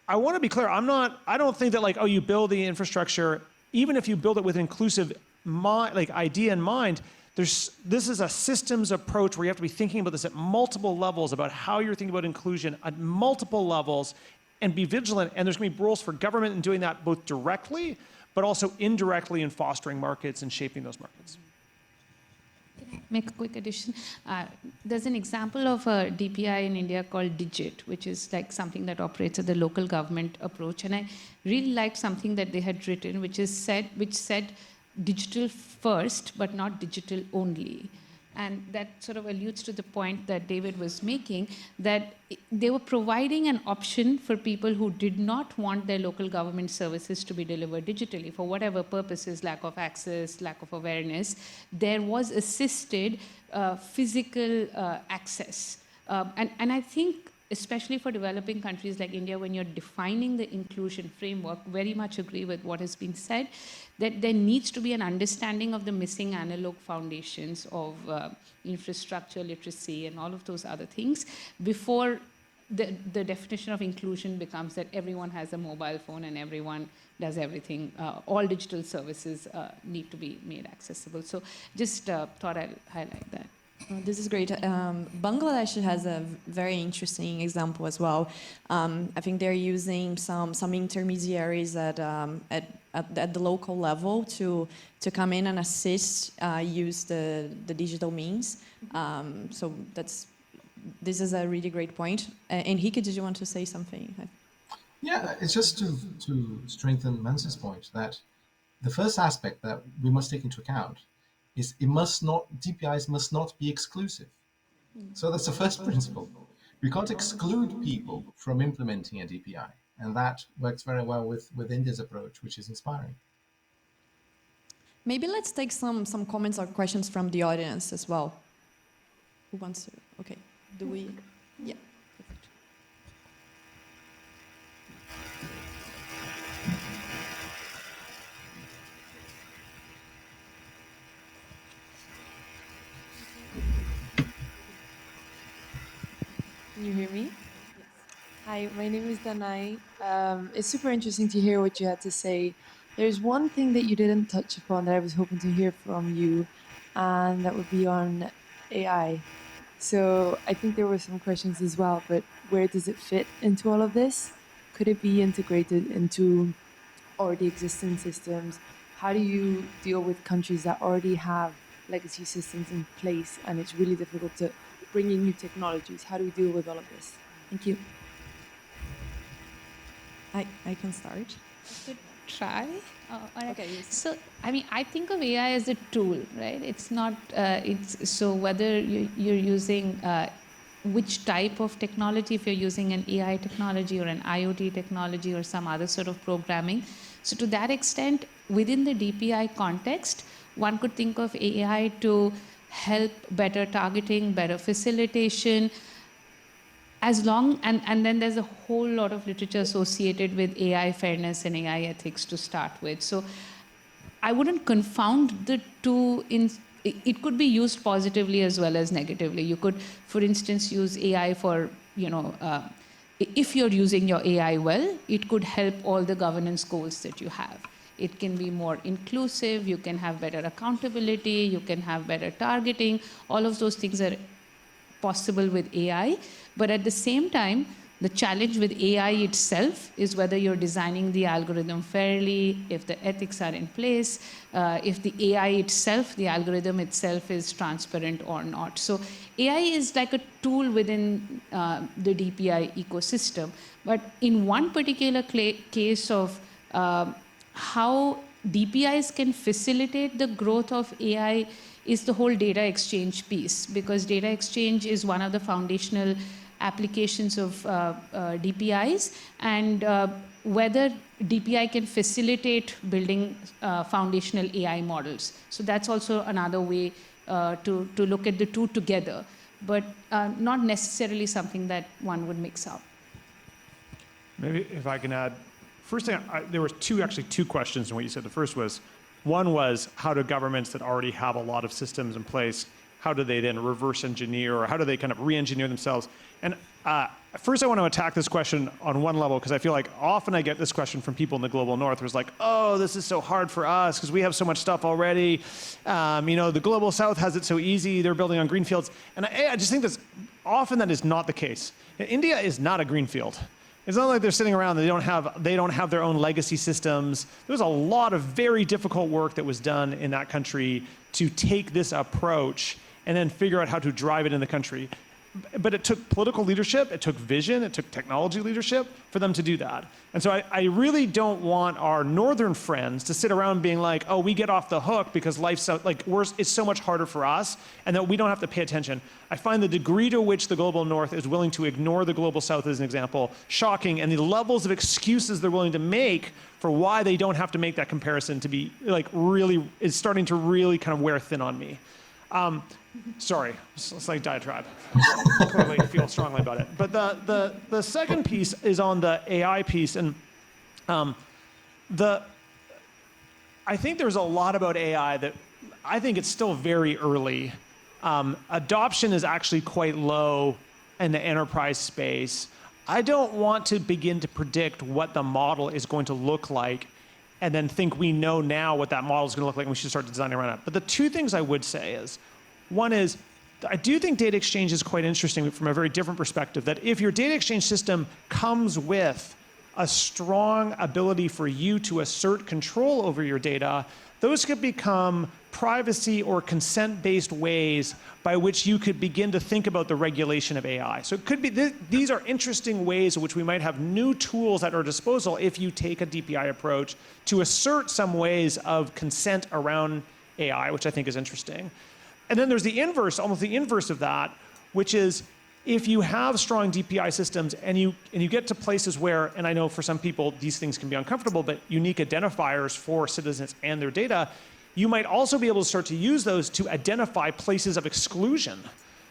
I want to be clear. I don't think that like, oh, you build the infrastructure, even if you build it with inclusive idea in mind, this is a systems approach where you have to be thinking about this at multiple levels about how you're thinking about inclusion at multiple levels and be vigilant. And there's going to be roles for government in doing that both directly, but also indirectly in fostering markets and shaping those markets. Make a quick addition. There's an example of a DPI in India called Digit, which is like something that operates at the local government approach. And I really liked something that they had written, which said digital first, but not digital only. And that sort of alludes to the point that David was making, that they were providing an option for people who did not want their local government services to be delivered digitally for whatever purposes, lack of access, lack of awareness. There was assisted physical access. And I think, especially for developing countries like India, when you're defining the inclusion framework, very much agree with what has been said, that there needs to be an understanding of the missing analog foundations of infrastructure, literacy, and all of those other things before the definition of inclusion becomes that everyone has a mobile phone and everyone does everything. All digital services need to be made accessible. So just thought I'd highlight that. This is great. Bangladesh has a very interesting example as well. I think they're using some intermediaries at the local level to come in and assist use the digital means. So this is a really great point. Enrique, did you want to say something? Yeah, it's just to strengthen Mansi's point that the first aspect that we must take into account is DPIs must not be exclusive. So that's the first principle. We can't exclude people from implementing a DPI. And that works very well with India's approach, which is inspiring. Maybe let's take some comments or questions from the audience as well. Who wants to? Okay. Do we? Yeah. Perfect. Can you hear me? Yes. Hi, my name is Danai. It's super interesting to hear what you had to say. There's one thing that you didn't touch upon that I was hoping to hear from you, and that would be on AI. So I think there were some questions as well, but where does it fit into all of this? Could it be integrated into already existing systems? How do you deal with countries that already have legacy systems in place and it's really difficult to bring in new technologies? How do we deal with all of this? Thank you. I can start. Could try. Okay. Yes. So, I mean, I think of AI as a tool, right? It's not. So whether you're using which type of technology, if you're using an AI technology or an IoT technology or some other sort of programming. So to that extent, within the DPI context, one could think of AI to help better targeting, better facilitation, and then there's a whole lot of literature associated with AI fairness and AI ethics to start with. So I wouldn't confound the two. It could be used positively as well as negatively. You could, for instance, use AI for, if you're using your AI well, it could help all the governance goals that you have. It can be more inclusive, you can have better accountability, you can have better targeting. All of those things are possible with AI. But at the same time, The challenge with AI itself is whether you're designing the algorithm fairly, if the ethics are in place, if the AI itself, the algorithm itself is transparent or not. So AI is like a tool within the DPI ecosystem. But in one particular case of how DPIs can facilitate the growth of AI is the whole data exchange piece, because data exchange is one of the foundational applications of DPIs, and whether DPI can facilitate building foundational AI models. So that's also another way to look at the two together, but not necessarily something that one would mix up. Maybe if I can add, first thing, there were two questions in what you said. The first was, one was, how do governments that already have a lot of systems in place, how do they then reverse engineer, or how do they kind of re-engineer themselves? And first I want to attack this question on one level, because I feel like often I get this question from people in the global north, who's like, oh, this is so hard for us because we have so much stuff already. The global south has it so easy, they're building on greenfields. And I just think that often that is not the case. India is not a greenfield. It's not like they're sitting around, they don't have their own legacy systems. There was a lot of very difficult work that was done in that country to take this approach and then figure out how to drive it in the country. But it took political leadership, it took vision, it took technology leadership for them to do that. And so I really don't want our northern friends to sit around being like, oh, we get off the hook because life's it's so much harder for us, and that we don't have to pay attention. I find the degree to which the global north is willing to ignore the global south as an example shocking, and the levels of excuses they're willing to make for why they don't have to make that comparison to be really, is starting to really kind of wear thin on me. Sorry, it's like diatribe. I clearly feel strongly about it. But the second piece is on the AI piece, and I think there's a lot about AI that I think it's still very early. Adoption is actually quite low in the enterprise space. I don't want to begin to predict what the model is going to look like and then think we know now what that model is going to look like and we should start designing around it. But the two things I would say is, one is, I do think data exchange is quite interesting from a very different perspective, that if your data exchange system comes with a strong ability for you to assert control over your data, those could become privacy or consent-based ways by which you could begin to think about the regulation of AI. So it could be, these are interesting ways in which we might have new tools at our disposal if you take a DPI approach to assert some ways of consent around AI, which I think is interesting. And then there's the inverse, almost the inverse of that, which is if you have strong DPI systems and you get to places where, and I know for some people these things can be uncomfortable, but unique identifiers for citizens and their data, you might also be able to start to use those to identify places of exclusion.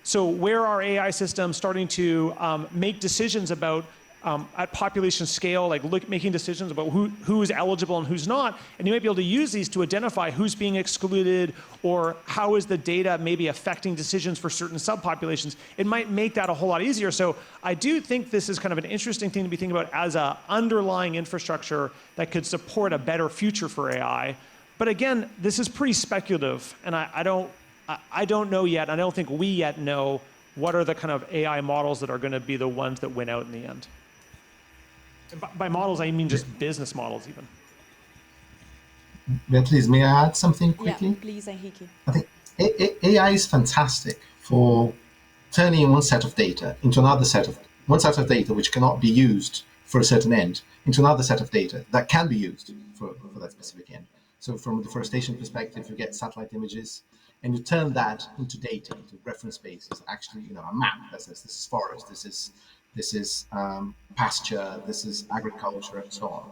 So where are AI systems starting to make decisions about at population scale, making decisions about who is eligible and who's not, and you might be able to use these to identify who's being excluded or how is the data maybe affecting decisions for certain subpopulations. It might make that a whole lot easier. So I do think this is kind of an interesting thing to be thinking about as an underlying infrastructure that could support a better future for AI. But again, this is pretty speculative, and I don't know yet, I don't think we yet know what are the kind of AI models that are going to be the ones that win out in the end. By models, I mean just business models, even. Beatriz, may I add something quickly? Yeah, please, Enrique. I think AI is fantastic for turning one set of data into one set of data which cannot be used for a certain end into another set of data that can be used for that specific end. So from a deforestation perspective, you get satellite images and you turn that into data, into reference spaces, actually, a map that says this is forest, this is pasture, this is agriculture, and so on.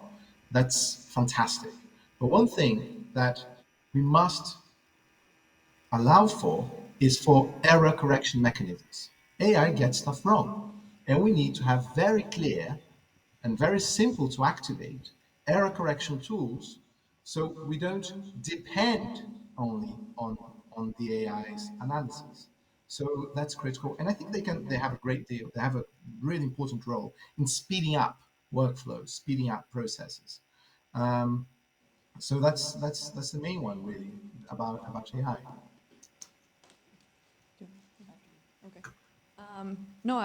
That's fantastic. But one thing that we must allow for is for error correction mechanisms. AI gets stuff wrong, and we need to have very clear and very simple to activate error correction tools so we don't depend only on the AI's analysis. So that's critical, and I think they have a really important role in speeding up workflows, speeding up processes. So that's the main one really about AI. Okay. No,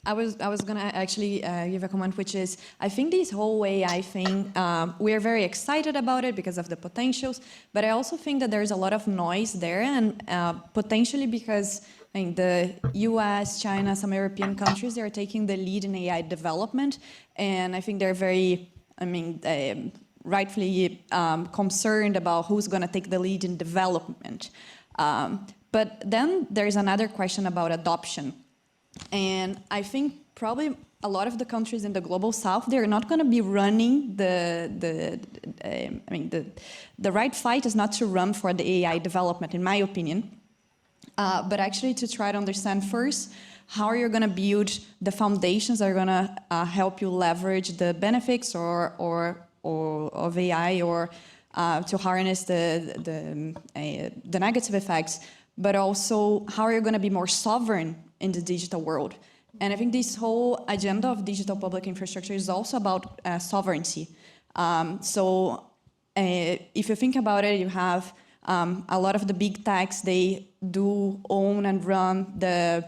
I was gonna actually give a comment, which is, I think this whole AI thing, we are very excited about it because of the potentials, but I also think that there's a lot of noise there, and potentially because I mean, the US, China, some European countries, they're taking the lead in AI development, and I think they're very, rightfully concerned about who's gonna take the lead in development. But then there's another question about adoption. And I think probably a lot of the countries in the global south, they're not going to be running the right fight is not to run for the AI development, in my opinion, but actually to try to understand first how you're going to build the foundations that are going to help you leverage the benefits or of AI, or to harness the negative effects, but also how you're going to be more sovereign in the digital world. And I think this whole agenda of digital public infrastructure is also about sovereignty. If you think about it, you have a lot of the big techs, they do own and run the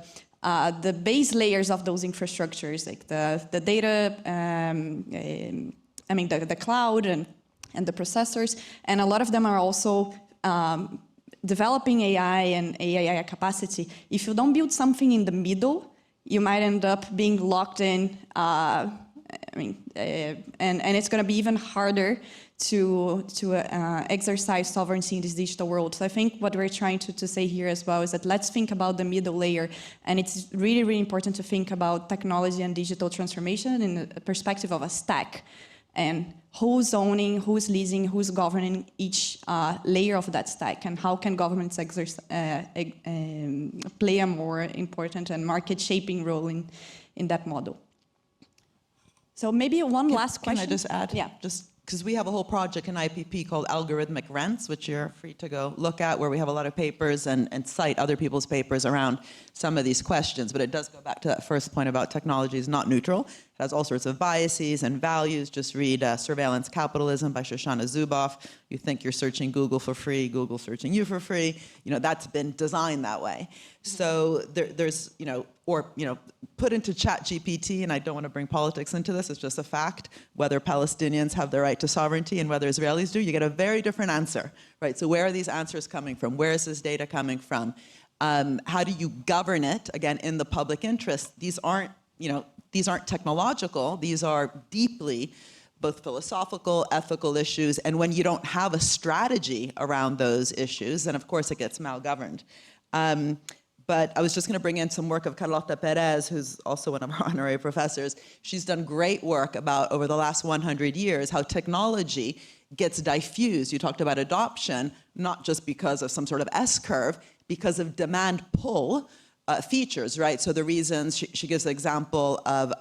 base layers of those infrastructures, like the data, the cloud and the processors, and a lot of them are also developing AI and AI capacity. If you don't build something in the middle, you might end up being locked in, and it's going to be even harder to exercise sovereignty in this digital world. So I think what we're trying to say here as well is that let's think about the middle layer, and it's really, really important to think about technology and digital transformation in the perspective of a stack, and who's owning, who's leasing, who's governing each layer of that stack, and how can governments play a more important and market-shaping role in that model. So maybe one last question. Can I just add? Yeah. Just because we have a whole project in IPP called Algorithmic Rents, which you're free to go look at, where we have a lot of papers and cite other people's papers around some of these questions. But it does go back to that first point about technology is not neutral. It has all sorts of biases and values. Just read Surveillance Capitalism by Shoshana Zuboff. You think you're searching Google for free, Google searching you for free. That's been designed that way. So there's, put into ChatGPT, and I don't want to bring politics into this, it's just a fact, whether Palestinians have the right to sovereignty and whether Israelis do, you get a very different answer, right? So where are these answers coming from? Where is this data coming from? How do you govern it, again, in the public interest? These aren't technological, these are deeply both philosophical, ethical issues, and when you don't have a strategy around those issues, then of course it gets malgoverned. But I was just going to bring in some work of Carlota Perez, who's also one of our honorary professors. She's done great work about, over the last 100 years, how technology gets diffused. You talked about adoption, not just because of some sort of S-curve, because of demand pull features, right? So the reasons, she gives the example of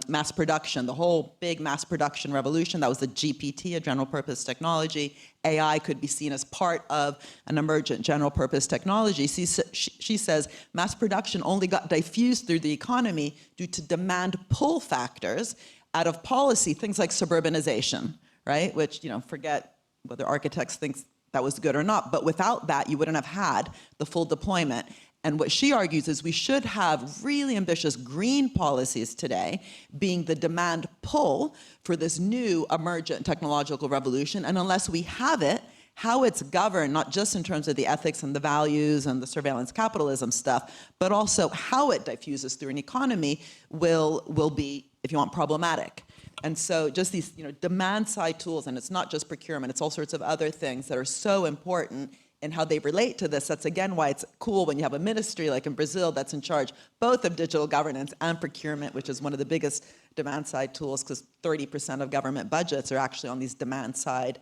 mass production, the whole big mass production revolution, that was the GPT, a general purpose technology. AI could be seen as part of an emergent general purpose technology. She says mass production only got diffused through the economy due to demand pull factors out of policy, things like suburbanization, right? Which, forget whether architects think that was good or not, but without that, you wouldn't have had the full deployment. And what she argues is we should have really ambitious green policies today, being the demand pull for this new emergent technological revolution. And unless we have it, how it's governed, not just in terms of the ethics and the values and the surveillance capitalism stuff, but also how it diffuses through an economy will be, if you want, problematic. And so just these demand side tools, and it's not just procurement, it's all sorts of other things that are so important and how they relate to this. That's again why it's cool when you have a ministry like in Brazil that's in charge both of digital governance and procurement, which is one of the biggest demand side tools, because 30% of government budgets are actually on these demand side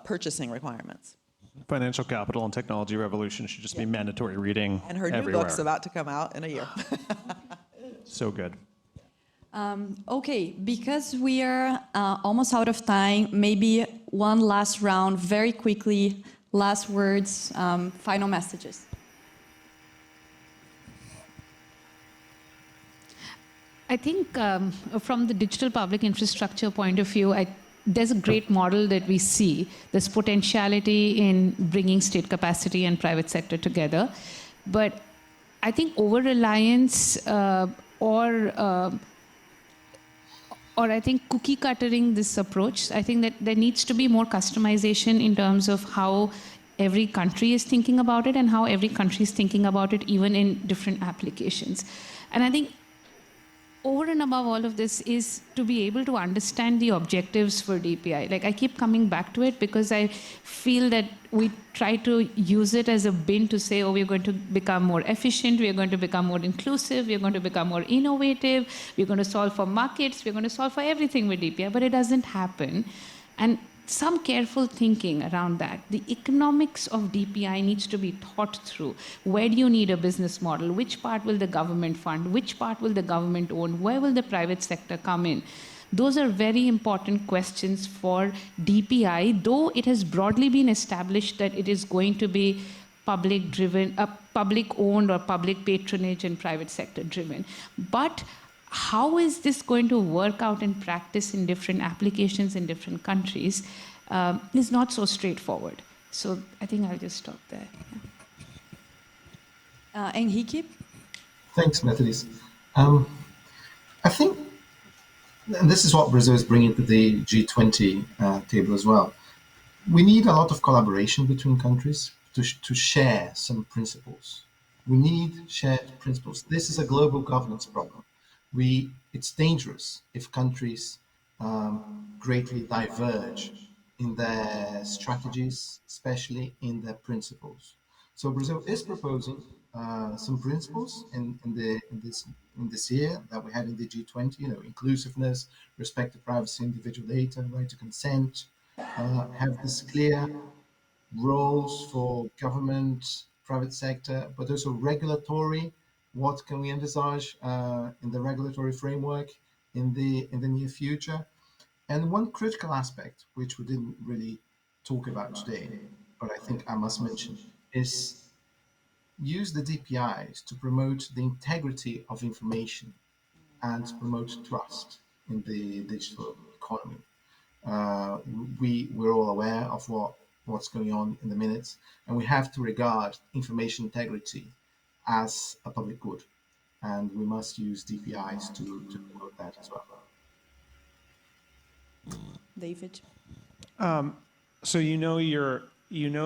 purchasing requirements. Financial Capital and Technology Revolution should just be mandatory reading And her everywhere. new book's about to come out in a year. So good. Okay, because we are almost out of time, maybe one last round, very quickly. Last words, final messages. I think from the digital public infrastructure point of view, there's a great model that we see. There's potentiality in bringing state capacity and private sector together. But I think over-reliance or I think cookie cuttering this approach. I think that there needs to be more customization in terms of how every country is thinking about it and how every country is thinking about it, even in different applications. And I think over and above all of this is to be able to understand the objectives for DPI. Like, I keep coming back to it because I feel that we try to use it as a bin to say, oh, we're going to become more efficient, we're going to become more inclusive, we're going to become more innovative, we're going to solve for markets, we're going to solve for everything with DPI, but it doesn't happen. And some careful thinking around that. The economics of DPI needs to be thought through. Where do you need a business model? Which part will the government fund? Which part will the government own? Where will the private sector come in? Those are very important questions for DPI, though it has broadly been established that it is going to be public-driven, public-owned or public patronage and private sector-driven. But how is this going to work out in practice in different applications in different countries is not so straightforward. So I think I'll just stop there. Henrique? Thanks, Beatriz. I think, and this is what Brazil is bringing to the G20 table as well, we need a lot of collaboration between countries to share some principles. We need shared principles. This is a global governance problem. It's dangerous if countries greatly diverge in their strategies, especially in their principles. So Brazil is proposing some principles in this year that we had in the G20, inclusiveness, respect to privacy, individual data, right to consent, have this clear roles for government, private sector, but also regulatory. What can we envisage in the regulatory framework in the near future? And one critical aspect, which we didn't really talk about today, but I think I must mention, is use the DPIs to promote the integrity of information and to promote trust in the digital economy. We're all aware of what's going on in the minutes, and we have to regard information integrity as a public good, and we must use DPIs to promote that as well. David? So you know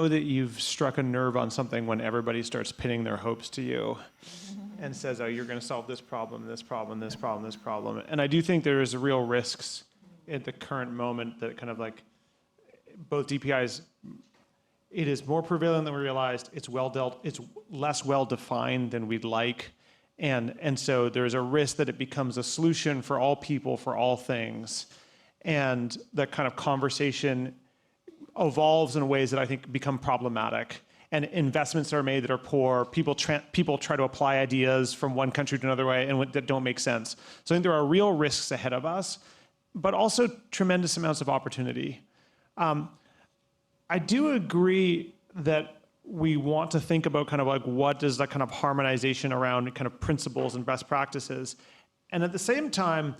that you've struck a nerve on something when everybody starts pinning their hopes to you and says, oh, you're going to solve this problem, this problem, this problem, this problem. And I do think there is real risks at the current moment that kind of like both DPIs, it is more prevalent than we realized. It's it's less well defined than we'd like. And so there's a risk that it becomes a solution for all people, for all things. And that kind of conversation evolves in ways that I think become problematic. And investments are made that are poor. People try to apply ideas from one country to another way and that don't make sense. So I think there are real risks ahead of us, but also tremendous amounts of opportunity. I do agree that we want to think about kind of like what does that kind of harmonization around kind of principles and best practices. And at the same time,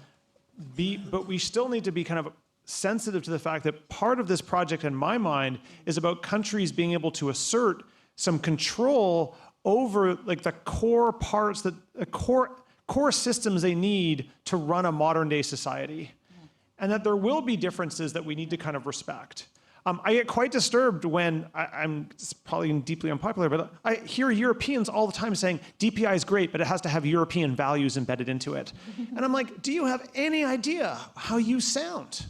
but we still need to be kind of sensitive to the fact that part of this project, in my mind, is about countries being able to assert some control over like the core parts, the core systems they need to run a modern day society. And that there will be differences that we need to kind of respect. I get quite disturbed when it's probably deeply unpopular, but I hear Europeans all the time saying DPI is great, but it has to have European values embedded into it. And I'm like, do you have any idea how you sound?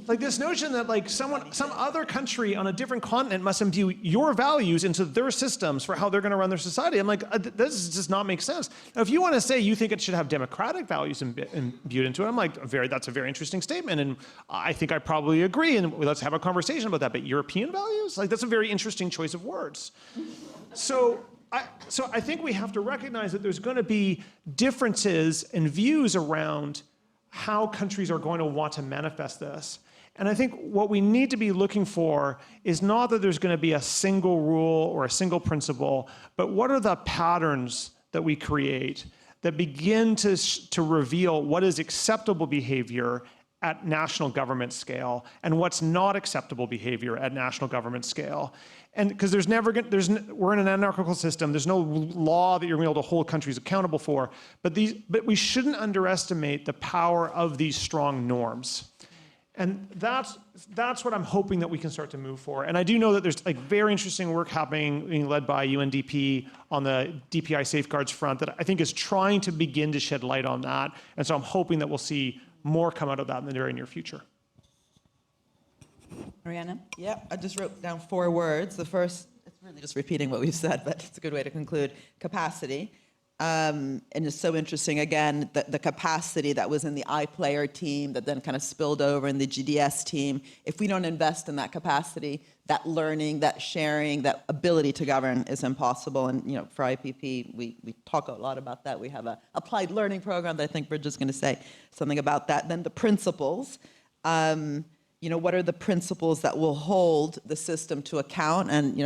Like this notion that like some other country on a different continent must imbue your values into their systems for how they're going to run their society. I'm like, this does not make sense. Now, if you want to say you think it should have democratic values imbued into it, I'm like, that's a very interesting statement, and I think I probably agree, and let's have a conversation about that. But European values, like that's a very interesting choice of words. So I think we have to recognize that there's going to be differences and views around how countries are going to want to manifest this. And I think what we need to be looking for is not that there's going to be a single rule or a single principle, but what are the patterns that we create that begin to reveal what is acceptable behavior at national government scale and what's not acceptable behavior at national government scale. And because we're in an anarchical system, there's no law that you're going to be able to hold countries accountable for, but we shouldn't underestimate the power of these strong norms. And that's what I'm hoping that we can start to move for. And I do know that there's like very interesting work happening, being led by UNDP on the DPI safeguards front that I think is trying to begin to shed light on that. And so I'm hoping that we'll see more come out of that in the very near future. Mariana? Yeah, I just wrote down 4 words. The first, it's really just repeating what we've said, but it's a good way to conclude. Capacity. And it's so interesting, again, the capacity that was in the iPlayer team that then kind of spilled over in the GDS team. If we don't invest in that capacity, that learning, that sharing, that ability to govern is impossible. And for IPP, we talk a lot about that. We have an applied learning program that I think Bridget's going to say something about that. Then the principles. What are the principles that will hold the system to account? And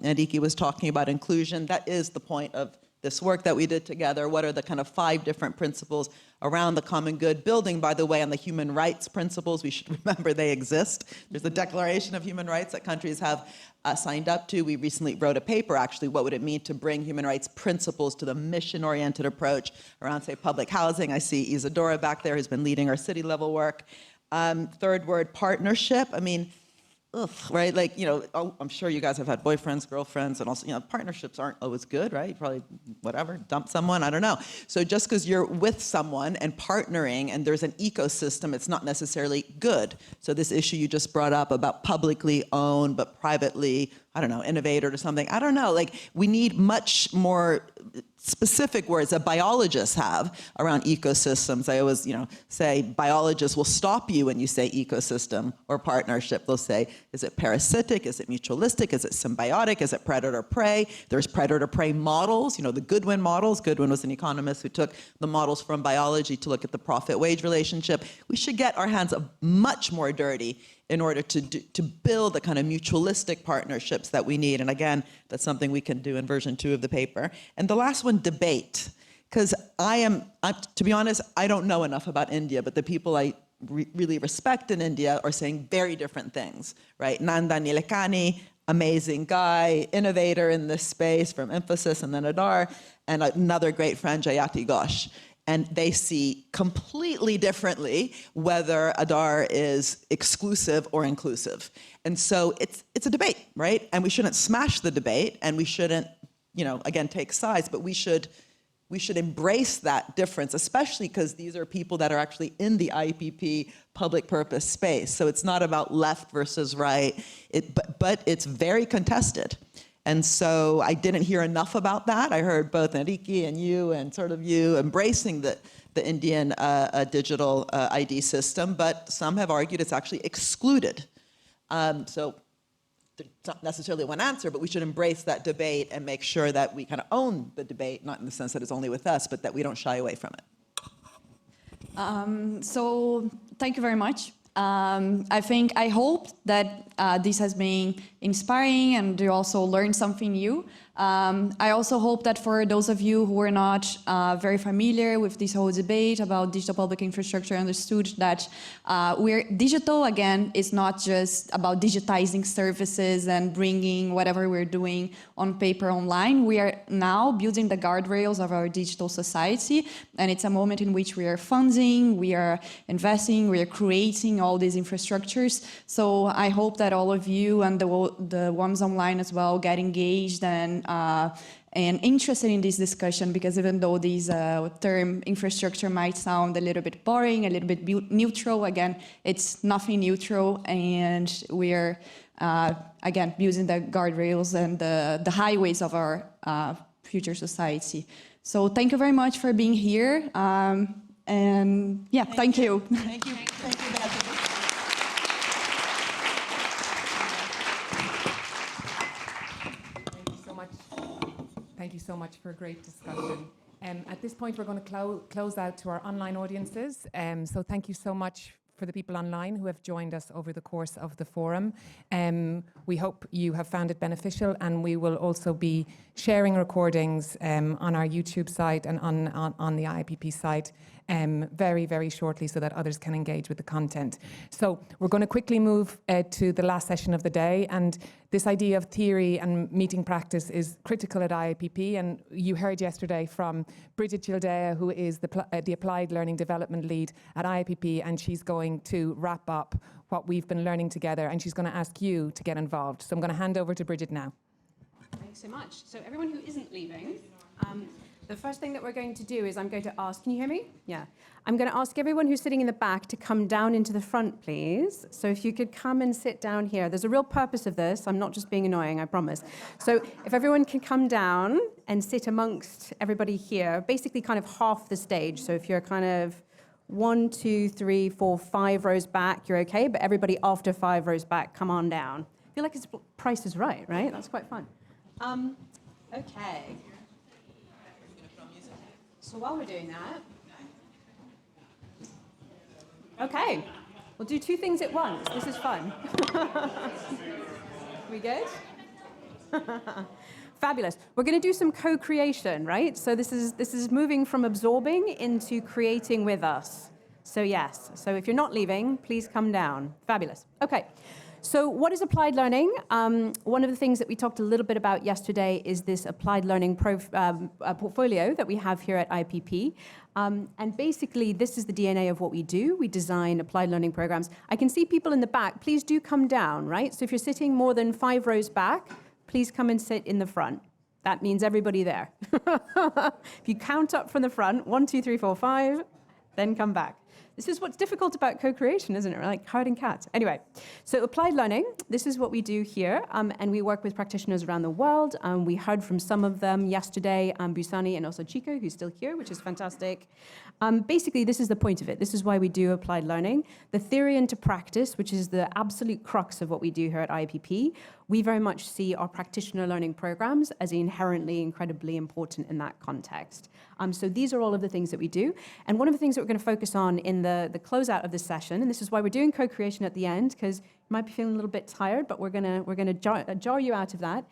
Enrique was talking about inclusion. That is the point of this work that we did together. What are the kind of 5 different principles around the common good, building, by the way, on the human rights principles? We should remember they exist. There's a Declaration of Human Rights that countries have signed up to. We recently wrote a paper, actually, what would it mean to bring human rights principles to the mission-oriented approach around, say, public housing. I see Isadora back there who's been leading our city-level work. Third word, partnership. I mean, right? Like, I'm sure you guys have had boyfriends, girlfriends, and also, partnerships aren't always good, right? You probably, whatever, dump someone, I don't know. So just because you're with someone and partnering and there's an ecosystem, it's not necessarily good. So this issue you just brought up about publicly owned but privately, I don't know, innovated or something, I don't know. Like, we need much more specific words that biologists have around ecosystems. I always, say biologists will stop you when you say ecosystem or partnership. They'll say, is it parasitic? Is it mutualistic? Is it symbiotic? Is it predator-prey? There's predator-prey models, the Goodwin models. Goodwin was an economist who took the models from biology to look at the profit-wage relationship. We should get our hands much more dirty in order to build the kind of mutualistic partnerships that we need. And again, that's something we can do in version 2 of the paper. And the last one, debate. Because to be honest, I don't know enough about India, but the people I really respect in India are saying very different things, right? Nandan Nilekani, amazing guy, innovator in this space from Infosys and then Adar, and another great friend, Jayati Ghosh. And they see completely differently whether Adar is exclusive or inclusive. And so it's a debate, right? And we shouldn't smash the debate, and we shouldn't, again, take sides, but we should embrace that difference, especially because these are people that are actually in the IPP public purpose space. So it's not about left versus right, but it's very contested. And so I didn't hear enough about that. I heard both Enrique and you and sort of you embracing the Indian digital ID system, but some have argued it's actually excluded. So there's not necessarily one answer, but we should embrace that debate and make sure that we kind of own the debate, not in the sense that it's only with us, but that we don't shy away from it. So thank you very much. I hope that this has been inspiring and you also learned something new. I also hope that for those of you who are not very familiar with this whole debate about digital public infrastructure, understood that digital, again, is not just about digitizing services and bringing whatever we're doing on paper online. We are now building the guardrails of our digital society, and it's a moment in which we are funding, we are investing, we are creating all these infrastructures. So I hope that all of you and the ones online as well get engaged and interested in this discussion, because even though this term infrastructure might sound a little bit boring, a little bit neutral, again, it's nothing neutral, and we're, again, using the guardrails and the highways of our future society. So thank you very much for being here, and yeah, thank you. Thank you. Thank you, Beatriz. Thank you so much for a great discussion. At this point, we're going to close out to our online audiences. So thank you so much for the people online who have joined us over the course of the forum. We hope you have found it beneficial, and we will also be sharing recordings on our YouTube site and on the IIPP site very, very shortly so that others can engage with the content. So we're going to quickly move to the last session of the day, and this idea of theory and meeting practice is critical at IIPP, and you heard yesterday from Bridget Gildea, who is the Applied Learning Development Lead at IIPP, and she's going to wrap up what we've been learning together, and she's going to ask you to get involved. So I'm going to hand over to Bridget now. Thanks so much. So everyone who isn't leaving, the first thing that we're going to do is I'm going to ask, can you hear me? Yeah. I'm going to ask everyone who's sitting in the back to come down into the front, please. So if you could come and sit down here. There's a real purpose of this. I'm not just being annoying, I promise. So if everyone can come down and sit amongst everybody here, basically kind of half the stage. So if you're kind of 1, 2, 3, 4, 5 rows back, you're okay. But everybody after 5 rows back, come on down. I feel like it's Price is Right, right? That's quite fun. Okay. So while we're doing that, okay, we'll do 2 things at once. This is fun. We good? Fabulous. We're going to do some co-creation, right? So this is moving from absorbing into creating with us. So yes. So if you're not leaving, please come down. Fabulous. Okay. So what is applied learning? One of the things that we talked a little bit about yesterday is this applied learning portfolio that we have here at IIPP. And basically, this is the DNA of what we do. We design applied learning programs. I can see people in the back. Please do come down, right? So if you're sitting more than 5 rows back, please come and sit in the front. That means everybody there. If you count up from the front, 1, 2, 3, 4, 5, then come back. This is what's difficult about co-creation, isn't it? Like herding cats. Anyway, so applied learning, this is what we do here, and we work with practitioners around the world. We heard from some of them yesterday, Busani and also Chico, who's still here, which is fantastic. Basically, this is the point of it. This is why we do applied learning. The theory into practice, which is the absolute crux of what we do here at IIPP, we very much see our practitioner learning programs as inherently incredibly important in that context. So these are all of the things that we do. And one of the things that we're going to focus on in the closeout of this session, and this is why we're doing co-creation at the end, because you might be feeling a little bit tired, but we're going to jar you out of that.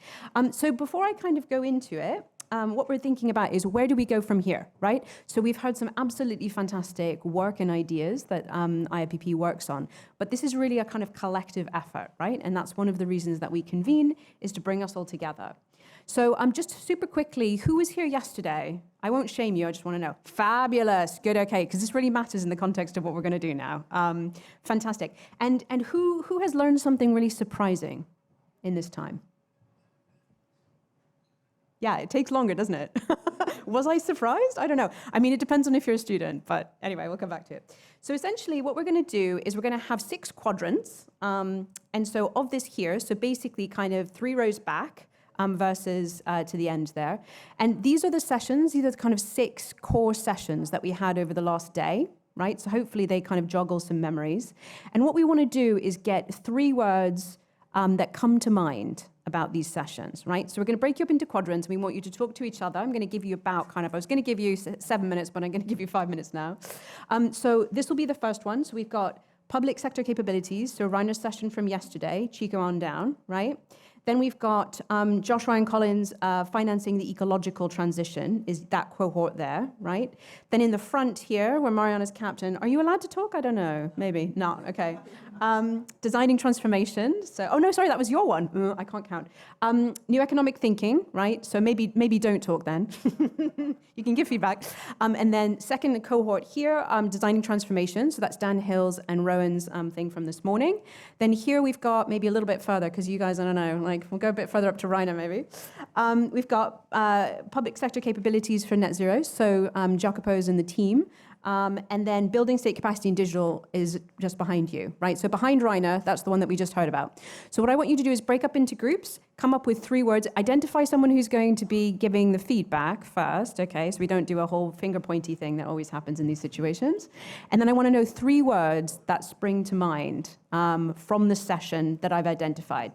So before I kind of go into it, what we're thinking about is where do we go from here, right? So we've heard some absolutely fantastic work and ideas that IIPP works on, but this is really a kind of collective effort, right? And that's one of the reasons that we convene, is to bring us all together. So just super quickly, who was here yesterday? I won't shame you, I just want to know. Fabulous, good, okay, because this really matters in the context of what we're going to do now. Fantastic. And who has learned something really surprising in this time? Yeah, it takes longer, doesn't it? Was I surprised? I don't know. I mean, it depends on if you're a student, but anyway, we'll come back to it. So essentially, what we're going to do is we're going to have 6 quadrants. And so of this here, so basically kind of 3 rows back, versus to the end there. And these are the sessions, these are the kind of 6 core sessions that we had over the last day, right? So hopefully they kind of joggle some memories. And what we want to do is get 3 words that come to mind about these sessions, right? So we're going to break you up into quadrants. We want you to talk to each other. I'm going to give you about I was going to give you 7 minutes, but I'm going to give you 5 minutes now. So this will be the first one. So we've got public sector capabilities. So Reiner's session from yesterday, Chico on down, right? Then we've got Josh Ryan Collins financing the ecological transition, is that cohort there, right? Then in the front here, where Mariana's captain, are you allowed to talk? I don't know, maybe not, okay. Designing transformation, so, oh no, sorry, that was your one, I can't count. New economic thinking, right? So maybe don't talk then. You can give feedback. And then second cohort here, designing transformation, so that's Dan Hill's and Rowan's thing from this morning. Then here we've got maybe a little bit further, because you guys, I don't know, like we'll go a bit further up to Rainer maybe. We've got public sector capabilities for net zero, so Jacopo's and the team. And then building state capacity in digital is just behind you, right? So behind Rainer, that's the one that we just heard about. So what I want you to do is break up into groups, come up with 3 words, identify someone who's going to be giving the feedback first, okay? So we don't do a whole finger pointy thing that always happens in these situations. And then I want to know 3 words that spring to mind from the session that I've identified.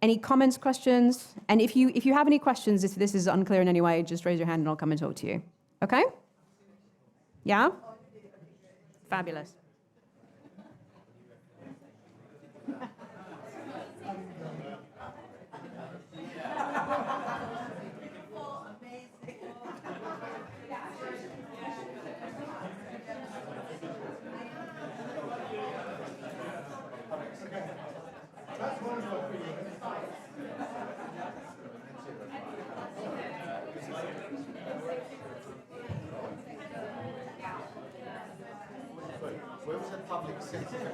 Any comments, questions? And if you have any questions, if this is unclear in any way, just raise your hand and I'll come and talk to you. Okay? Yeah? Fabulous. Where was the public sector?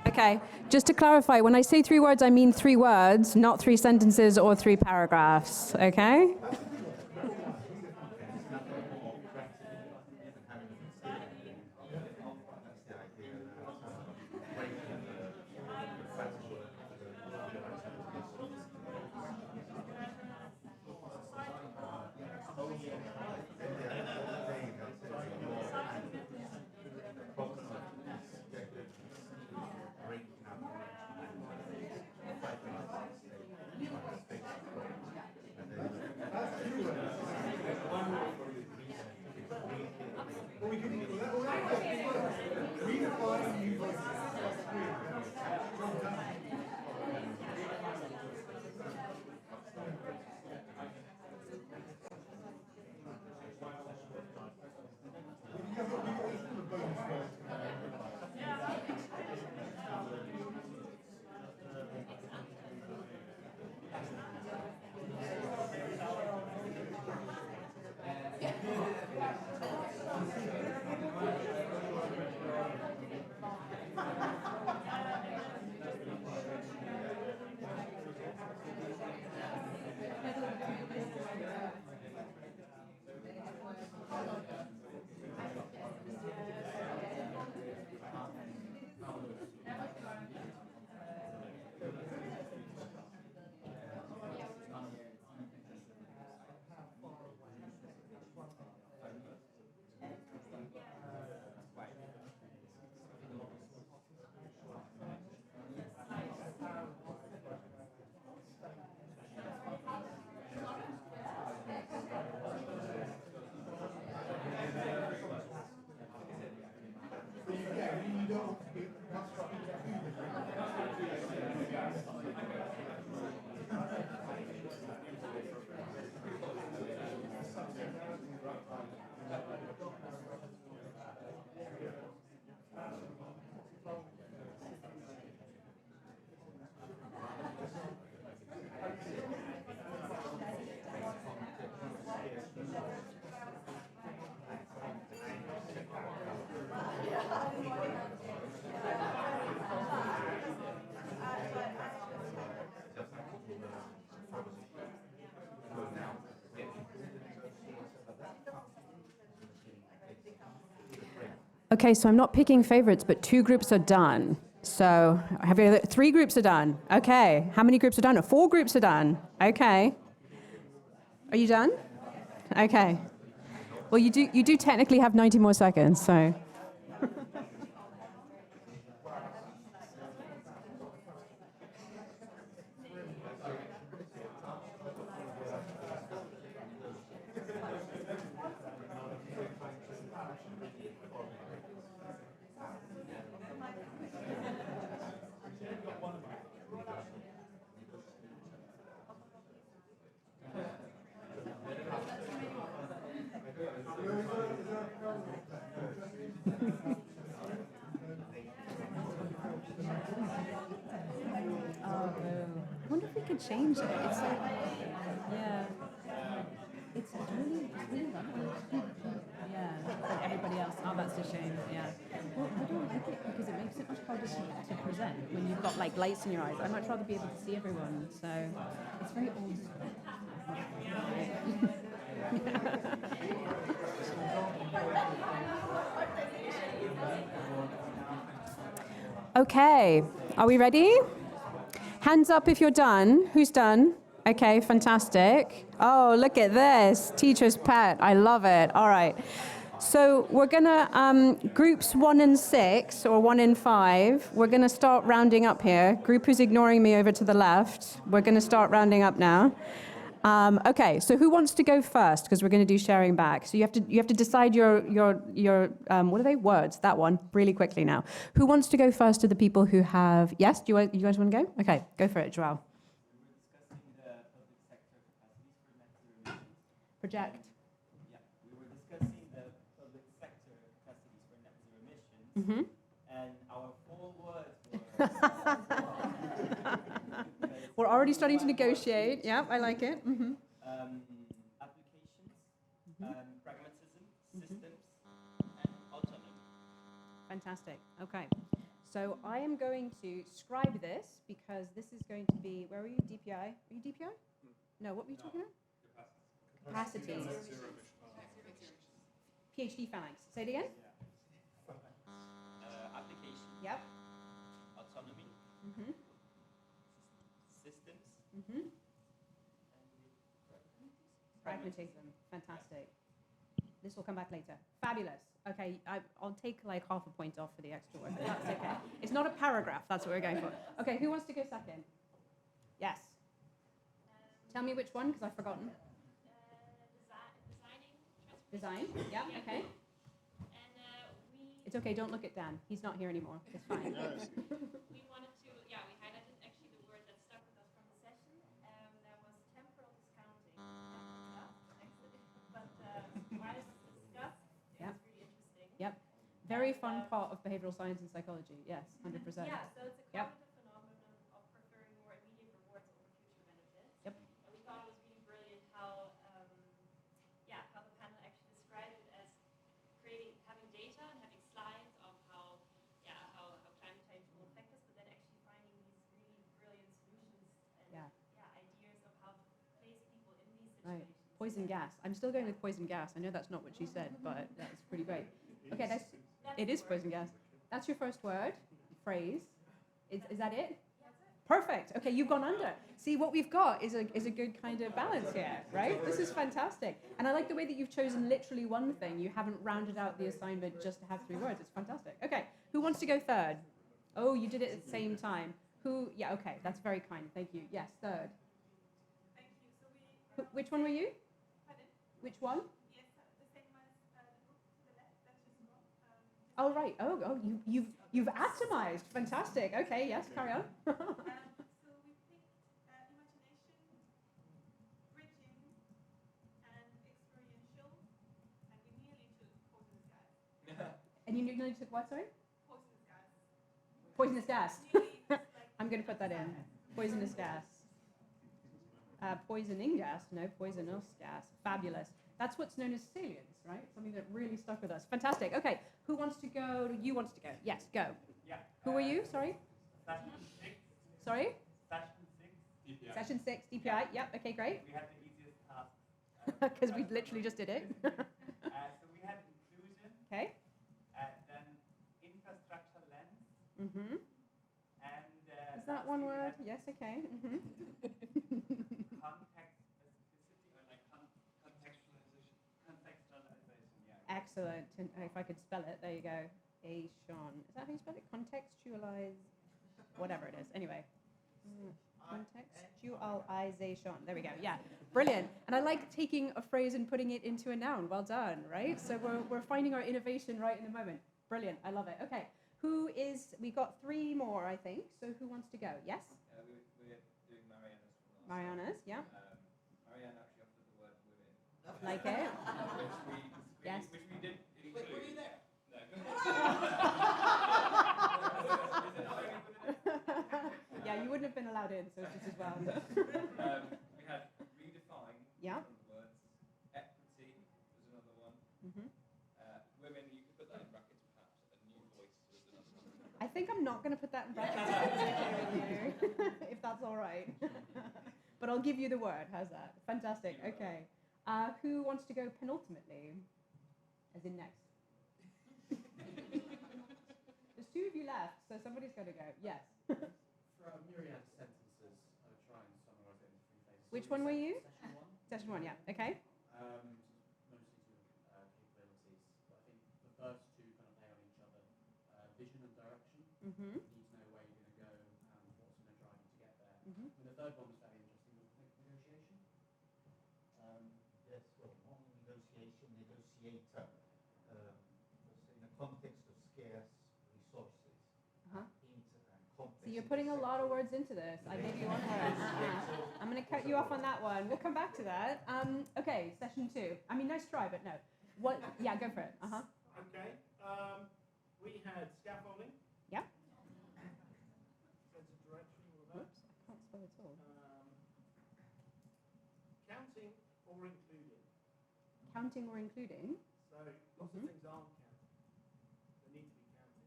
Okay, just to clarify, when I say 3 words, I mean 3 words, not 3 sentences or 3 paragraphs, okay? Okay, so I'm not picking favorites, but 2 groups are done. So have you, 3 groups are done. Okay, how many groups are done? 4 groups are done. Okay. Are you done? Okay. Well, you do technically have 90 more seconds, so. change it. It's like, yeah. It's really lovely. Yeah, like everybody else. Oh, that's a shame. Yeah. Well, I don't like it because it makes it much harder to present when you've got like lights in your eyes. I'd much rather be able to see everyone. So it's very old school. Okay, are we ready? Hands up if you're done. Who's done? Okay, fantastic. Oh, look at this. Teacher's pet. I love it. All right. So we're going to, groups 1 and 6, or 1 and 5, we're going to start rounding up here. Group who's ignoring me over to the left, we're going to start rounding up now. Okay, so who wants to go first? Because we're going to do sharing back. So you have to decide your what are they? Words, that one, really quickly now. Who wants to go first to the people who have, yes, you guys want to go? Okay, go for it, Joao. Project. Yeah, we were discussing the public sector capacities for net zero emissions, and our 4 words were... We're already starting to negotiate. Yeah, I like it. Applications, pragmatism, systems, and autonomy. Fantastic. Okay. So I am going to scribe this because this is going to be, where are you? DPI? Are you DPI? No, what were you talking about? Capacities. PhD phalanx. Say it again? Application. Yep. Autonomy. Systems. Pragmatism. Fantastic. This will come back later. Fabulous. Okay, I'll take like half a point off for the extra word, but that's okay. It's not a paragraph, that's what we're going for. Okay, who wants to go second? Yes. Tell me which one, because I've forgotten. Design, yeah, okay. It's okay, don't look at Dan. He's not here anymore. It's fine. We wanted to, we highlighted actually the word that stuck with us from the session. That was temporal discounting. But while it's discussed, it was really interesting. Yep. Very fun part of behavioral science and psychology. Yes, 100%. Yeah, so it's a cognitive phenomenon of preferring more immediate rewards over future benefits. Yep. And we thought it was really brilliant how how the panel actually described it as having data and having slides of how climate change will affect us, but then actually finding these really brilliant solutions and ideas of how to place people in these situations. Right. Poison gas. I'm still going with poison gas. I know that's not what she said, but that's pretty great. Okay, it is poison gas. That's your first word, phrase. Is that it? Perfect. Okay, you've gone under. See, what we've got is a good kind of balance here, right? This is fantastic. And I like the way that you've chosen literally one thing. You haven't rounded out the assignment just to have 3 words. It's fantastic. Okay, who wants to go third? Oh, you did it at the same time. Who? Yeah, okay, that's very kind. Thank you. Yes, third. Thank you. So which one were you? Pardon? Which one? Yes, the same as the book to the left. That's just one. Oh, right. Oh, you've atomized. Fantastic. Okay, yes, carry on. So we picked imagination, bridging, and experiential, and we nearly took poisonous gas. And you nearly took what, sorry? Poisonous gas. Poisonous gas. I'm going to put that in. Poisonous gas. Poisoning gas? No, poisonous gas. Fabulous. That's what's known as salience, right? Something that really stuck with us. Fantastic. Okay, who wants to go? You wants to go? Yes, go. Yeah. Who are you? Sorry? Session 6. Sorry? Session 6, DPI. Session 6, DPI. Yep, okay, great. We had the easiest task. Because we literally just did it. So we had inclusion. Okay. Then infrastructure lens. Mm-hmm. And is that one word? Yes, okay. Mm-hmm. Excellent. And if I could spell it, there you go. Ashon. Is that how you spell it? Contextualize, whatever it is. Anyway. Contextualization. There we go. Yeah. Brilliant. And I like taking a phrase and putting it into a noun. Well done, right? So we're finding our innovation right in the moment. Brilliant. I love it. Okay. We got 3 more, I think. So who wants to go? Yes? We're doing Mariana's from last Mariana's, yeah. Mariana actually offered the word women. Like it? Yes. Which we did include. Wait, were you there? No. Yeah, you wouldn't have been allowed allowed in, so it's just as well. We had redefine, Yeah. one of the words. Equity was another one. Women, you could put that in brackets perhaps. A new voice was another one. I think I'm not going to put that in brackets if that's all right. But I'll give you the word. How's that? Fantastic. Okay. Who wants to go penultimately? As in next? There's two of you left, so somebody's going to go. Yes. For a myriad sentences, I would try and summarize it into 3 phases. Which one were you? Session 1. Session 1, yeah. Okay. Mostly to capabilities. But I think the first two kind of play on each other. Vision and direction. You need to know where you're going to go and what's going to drive you to get there. And the third one was very interesting, was negotiation. Yes, well, non-negotiation, negotiator. In a context of scarce resources. So you're putting a lot of words into this. I gave you one word. I'm going to cut you off on that one. We'll come back to that. Okay, session 2. I mean, nice try, but no. What? Yeah, go for it. Okay. We had scaffolding. Yeah. Sense of direction, all of that. Oops, I can't spell it all. Counting or including. Counting or including. So lots of things aren't counted. They need to be counted.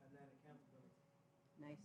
And then accountability. Nice.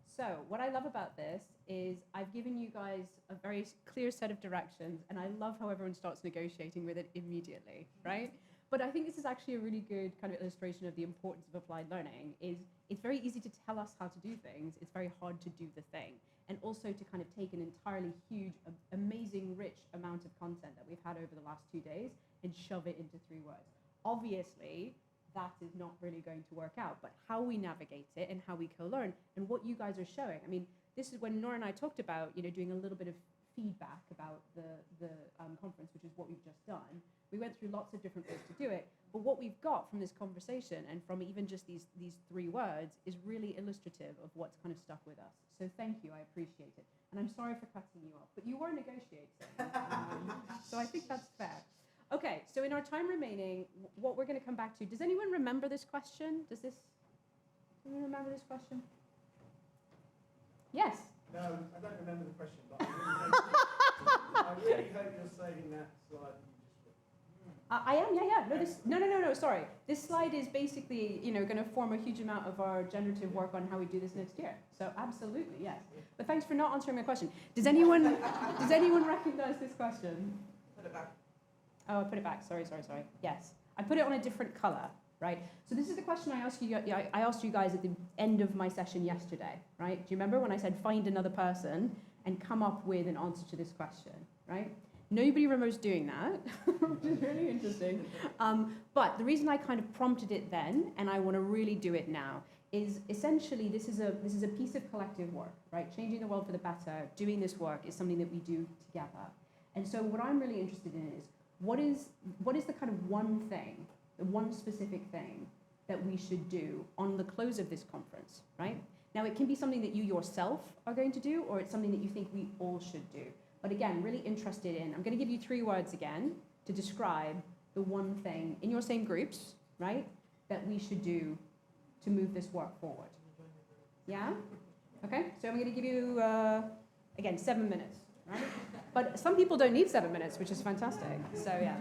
So what I love about this is I've given you guys a very clear set of directions, and I love how everyone starts negotiating with it immediately, right? But I think this is actually a really good kind of illustration of the importance of applied learning. Is it's very easy to tell us how to do things. It's very hard to do the thing. And also to kind of take an entirely huge, amazing, rich amount of content that we've had over the last 2 days and shove it into 3 words. Obviously, that is not really going to work out, but how we navigate it and how we co-learn and what you guys are showing. I mean, this is when Nora and I talked about, doing a little bit of feedback about the conference, which is what we've just done. We went through lots of different ways to do it, but what we've got from this conversation and from even just these 3 words is really illustrative of what's kind of stuck with us. So thank you, I appreciate it. And I'm sorry for cutting you off, but you were negotiating. So I think that's fair. Okay, so in our time remaining, what we're going to come back to, does anyone remember this question? Does anyone remember this question? Yes? No, I don't remember the question, but I really hope you're saving that slide. I am, yeah. No, sorry. This slide is basically, going to form a huge amount of our generative work on how we do this next year. So absolutely, yes. But thanks for not answering my question. Does anyone recognize this question? Put it back. Oh, I put it back. Sorry. Yes. I put it on a different color, right? So this is the question I asked you guys at the end of my session yesterday, right? Do you remember when I said find another person and come up with an answer to this question, right? Nobody remembers doing that, which is really interesting. But the reason I kind of prompted it then, and I want to really do it now, is essentially this is a piece of collective work, right? Changing the world for the better, doing this work is something that we do together. And so what I'm really interested in is what is the kind of one thing, the one specific thing that we should do on the close of this conference, right? Now it can be something that you yourself are going to do, or it's something that you think we all should do. But again, really interested in, I'm going to give you 3 words again to describe the one thing in your same groups, right, that we should do to move this work forward. Yeah? Okay, so I'm going to give you, again, 7 minutes, right? But some people don't need 7 minutes, which is fantastic. So, yeah.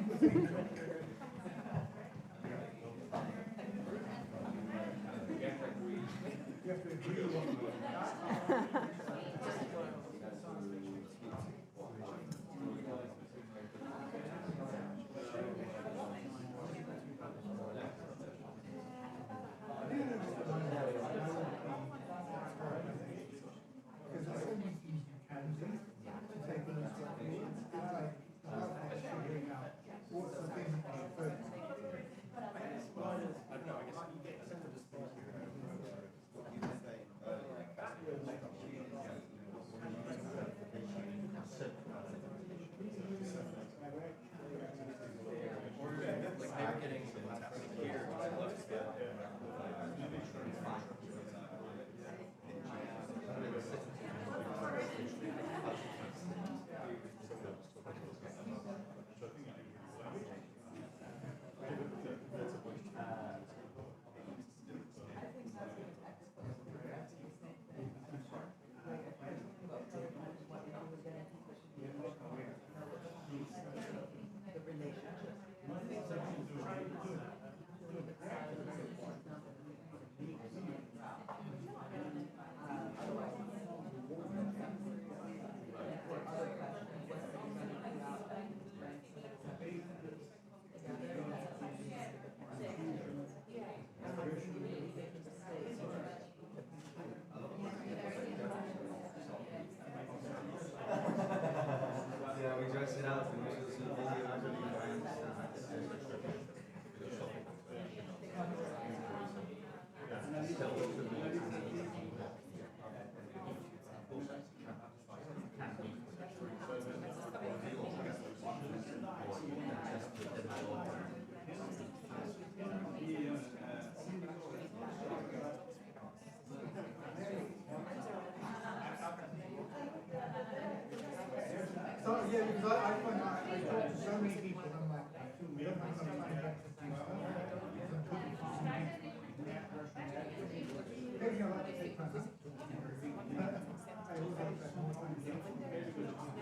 Yeah, because I find I talk to so many people and I'm like, we don't have enough time to get to these because I'm talking to some people. Maybe I'll have to take time out. I always have that more time to get stuff done.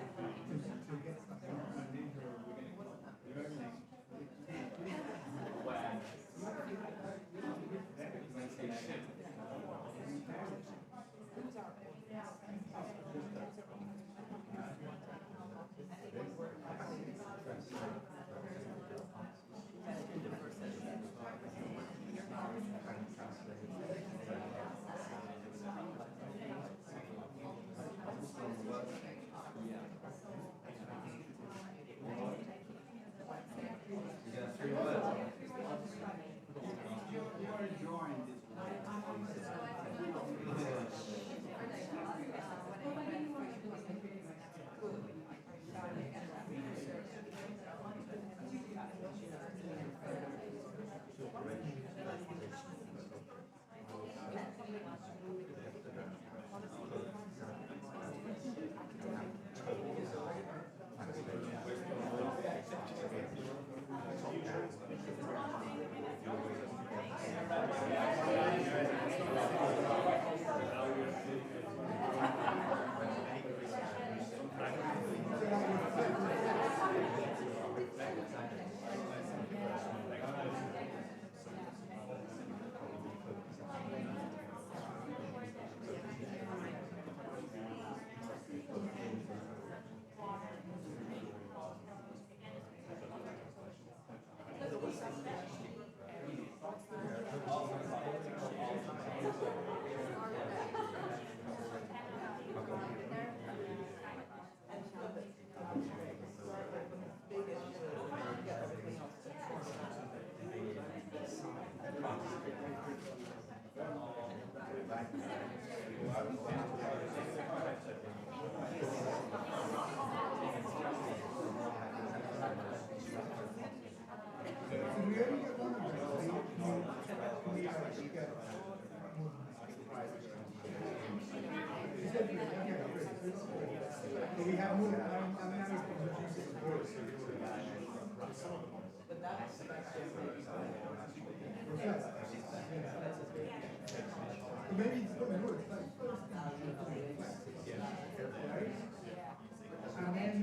Maybe it's good words, but first right? And then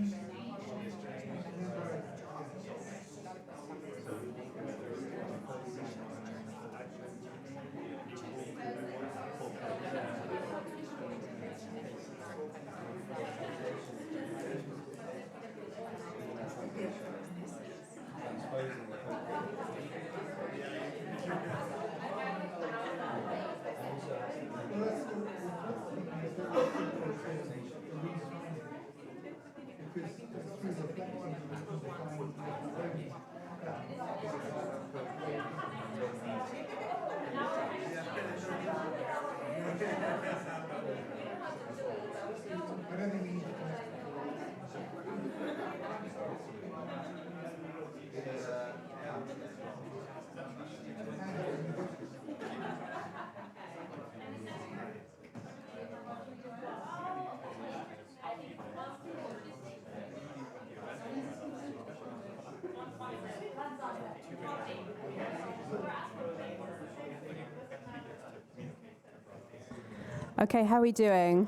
Okay, how are we doing?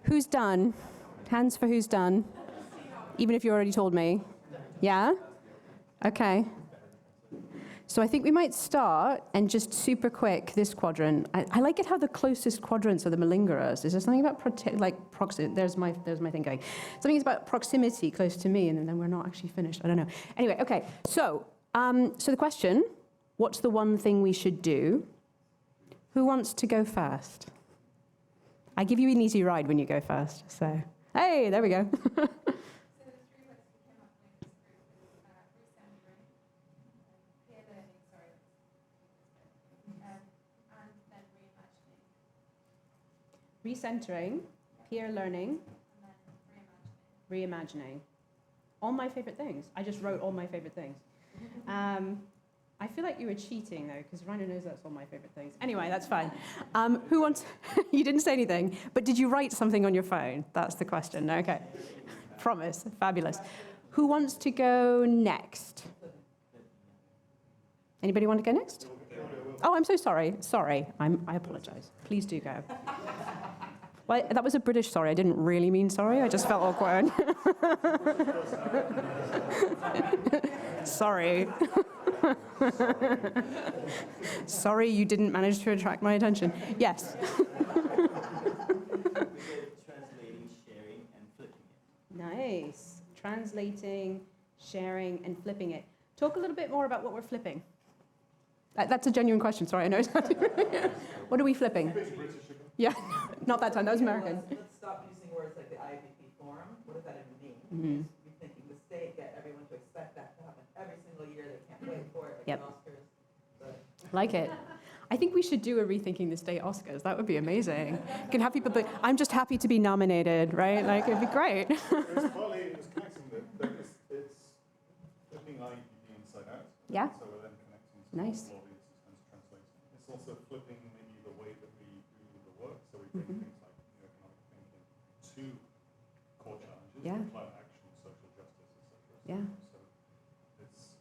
Who's done? Hands for who's done? Even if you already told me. Yeah? Okay. So I think we might start, and just super quick, this quadrant. I like it how the closest quadrants are the malingerers. Is there something about proximity? There's my thing going. Something about proximity close to me, and then we're not actually finished. I don't know. Anyway, okay. So the question, what's the one thing we should do? Who wants to go first? I give you an easy ride when you go first. So, hey, there we go. Recentering, peer learning, reimagining. All my favorite things. I just wrote all my favorite things. I feel like you were cheating, though, because Rainer knows that's all my favorite things. Anyway, that's fine. Who wants... You didn't say anything, but did you write something on your phone? That's the question. Okay. Promise. Fabulous. Who wants to go next? Anybody want to go next? Oh, I'm so sorry. Sorry. I apologize. Please do go. Well, that was a British sorry. I didn't really mean sorry. I just felt awkward. Sorry. Sorry you didn't manage to attract my attention. Yes. Translating, sharing, and flipping it. Nice. Translating, sharing, and flipping it. Talk a little bit more about what we're flipping. That's a genuine question. Sorry, I know. What are we flipping? Yeah, not that time. That was American. Let's stop using words like the IIPP Forum. What does that even mean? Mm-hmm. Rethinking the state, get everyone to expect that to happen every single year. They can't wait for it, like Yep. the Oscars. But Like it. I think we should do a Rethinking the State Oscars. That would be amazing. You can have people, but I'm just happy to be nominated, right? Like, it'd be great. It's partly connecting that it's flipping IIPP inside out. Yeah. So we're then connecting to Nice. the audiences and translating. It's also flipping maybe the way that we do the work. So we bring things like economic thinking to core challenges, Yeah. climate action, social justice, etc. Yeah. So it's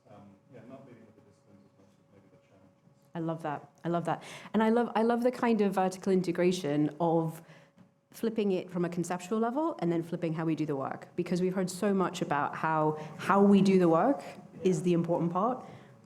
not leading with the disciplines as much as maybe the challenges. I love that. I love that. And I love the kind of vertical integration of flipping it from a conceptual level and then flipping how we do the work. Because we've heard so much about how we do the work is the important part.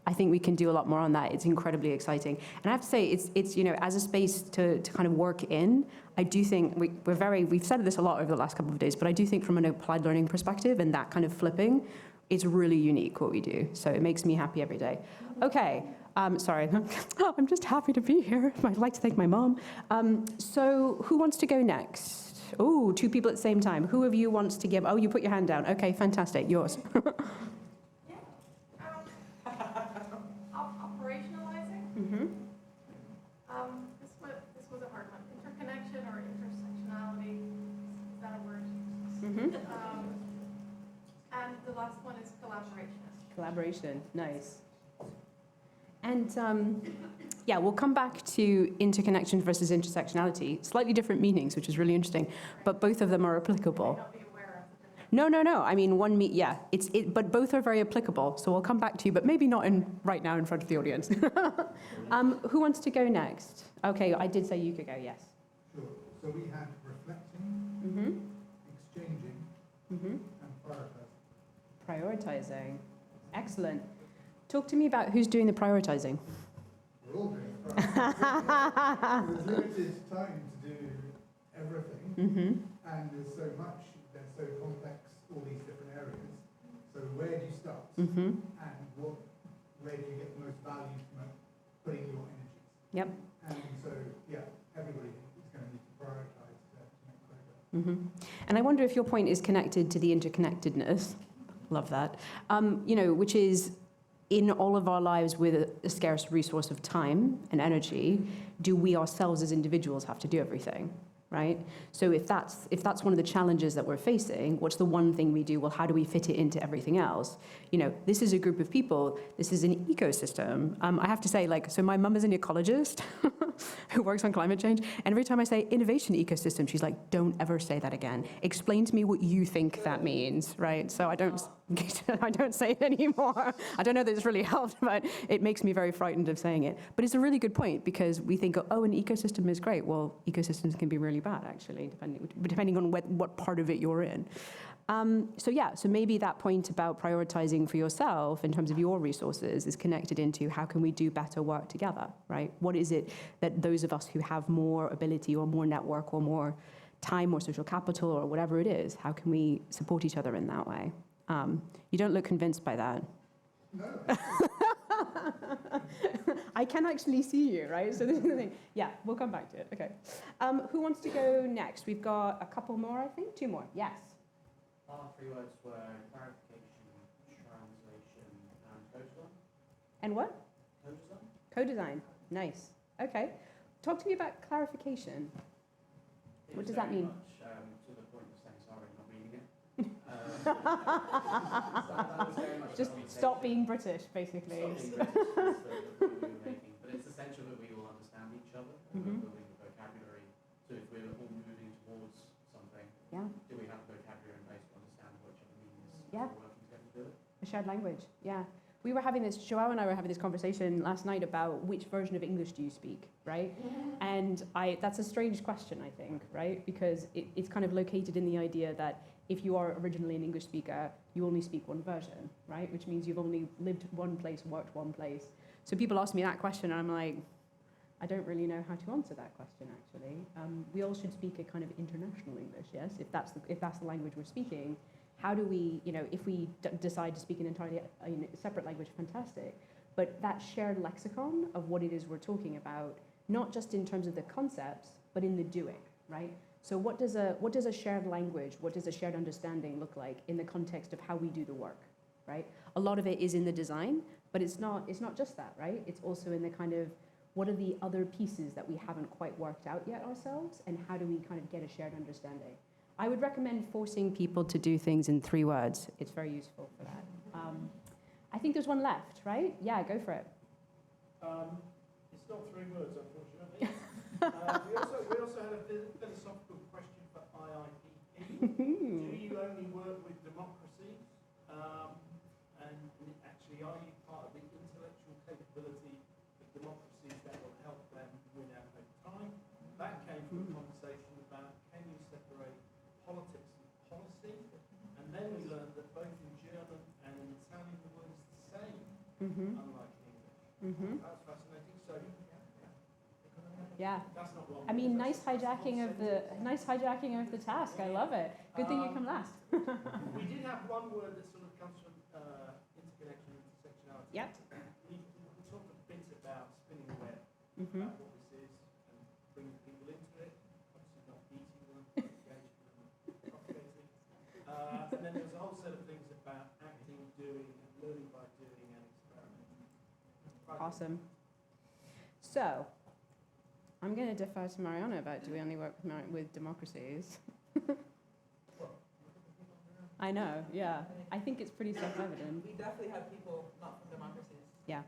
I think we can do a lot more on that. It's incredibly exciting. And I have to say, it's as a space to kind of work in, I do think we've said this a lot over the last couple of days, but I do think from an applied learning perspective and that kind of flipping, it's really unique what we do. So it makes me happy every day. Okay. Sorry, I'm just happy to be here. I'd like to thank my mom. So who wants to go next? Oh, 2 people at the same time. Who of you wants to give? Oh, you put your hand down. Okay, fantastic. Yours. Operationalizing. Mm-hmm. This was a hard one. Interconnection or intersectionality. Is that a word? Mm-hmm. And the last one is collaboration. Collaboration. Nice. And yeah, we'll come back to interconnection versus intersectionality. Slightly different meanings, which is really interesting, but both of them are applicable. No. I mean, but both are very applicable. So we'll come back to you, but maybe not right now in front of the audience. Who wants to go next? Okay, I did say you could go. Yes. Sure. So we had reflecting, exchanging, and prioritizing. Prioritizing. Excellent. Talk to me about who's doing the prioritizing. We're all doing it. There's limited time to do everything, and there's so much, they're so complex, all these different areas. So where do you start, and where do you get the most value from putting your energies? Yep. And so, yeah, everybody is going to need to prioritize to make progress. And I wonder if your point is connected to the interconnectedness. Love that. Which is, in all of our lives with a scarce resource of time and energy, do we ourselves as individuals have to do everything, right? So if that's one of the challenges that we're facing, what's the one thing we do? Well, how do we fit it into everything else? This is a group of people, this is an ecosystem. I have to say, so my mum is an ecologist who works on climate change, and every time I say innovation ecosystem, she's like, don't ever say that again. Explain to me what you think that means, right? So I don't say it anymore. I don't know that it's really helped, but it makes me very frightened of saying it. But it's a really good point, because we think, oh, an ecosystem is great. Well, ecosystems can be really bad, actually, depending on what part of it you're in. So maybe that point about prioritizing for yourself in terms of your resources is connected into how can we do better work together, right? What is it that those of us who have more ability or more network or more time or social capital or whatever it is, how can we support each other in that way? You don't look convinced by that. No. I can actually see you, right? So this is the thing. Yeah, we'll come back to it. Okay. Who wants to go next? We've got a couple more, I think. 2 more. Yes. Our 3 words were clarification, translation, and co-design. And what? Co-design. Co-design. Nice. Okay. Talk to me about clarification. What does that mean? Much, to the point of saying sorry, not meaning it. Just stop being British, basically. Stop being British is the point we were making. But it's essential that we all understand each other and we're building the vocabulary. So if we're all moving towards something, do we have vocabulary in place to understand what Yeah. working together to do it. A shared language, yeah. We were having this, Joao and I were having this conversation last night about which version of English do you speak, right? And that's a strange question, I think, right? Because it's kind of located in the idea that if you are originally an English speaker, you only speak one version, right? Which means you've only lived one place, worked one place. So people ask me that question, and I'm like, I don't really know how to answer that question, actually. We all should speak a kind of international English, yes? If that's the language we're speaking, how do we, if we decide to speak an entirely separate language, fantastic. But that shared lexicon of what it is we're talking about, not just in terms of the concepts, but in the doing, right? So what does a shared language, what does a shared understanding look like in the context of how we do the work, right? A lot of it is in the design, but it's not just that, right? It's also in the kind of, what are the other pieces that we haven't quite worked out yet ourselves, and how do we kind of get a shared understanding? I would recommend forcing people to do things in 3 words. It's very useful for that. I think there's one left, right? Yeah, go for it. It's not 3 words, unfortunately. we also had a philosophical question for IIPP. Do you only work with democracy? And actually, are you part of the intellectual capability of democracies that will help them win out over time? That came from a conversation about, can you separate politics and policy? And then we learned that both in German and in Italian the word is the same, unlike in English. That's fascinating. So, yeah. That's not one. I mean, nice hijacking of the task. I love it. Good thing you come last. We did have one word that sort of comes from interconnection and intersectionality. Yep. We talked a bit about spinning the web, about what this is, and bringing people into it. Obviously not beating them, engaging them, propagating. And then there was a whole set of things about acting, doing, and learning by doing, and experimenting. Awesome. So, I'm going to defer to Mariana about, do we only work with democracies? I know, yeah. I think it's pretty self-evident. We definitely have people not from democracies. Yeah.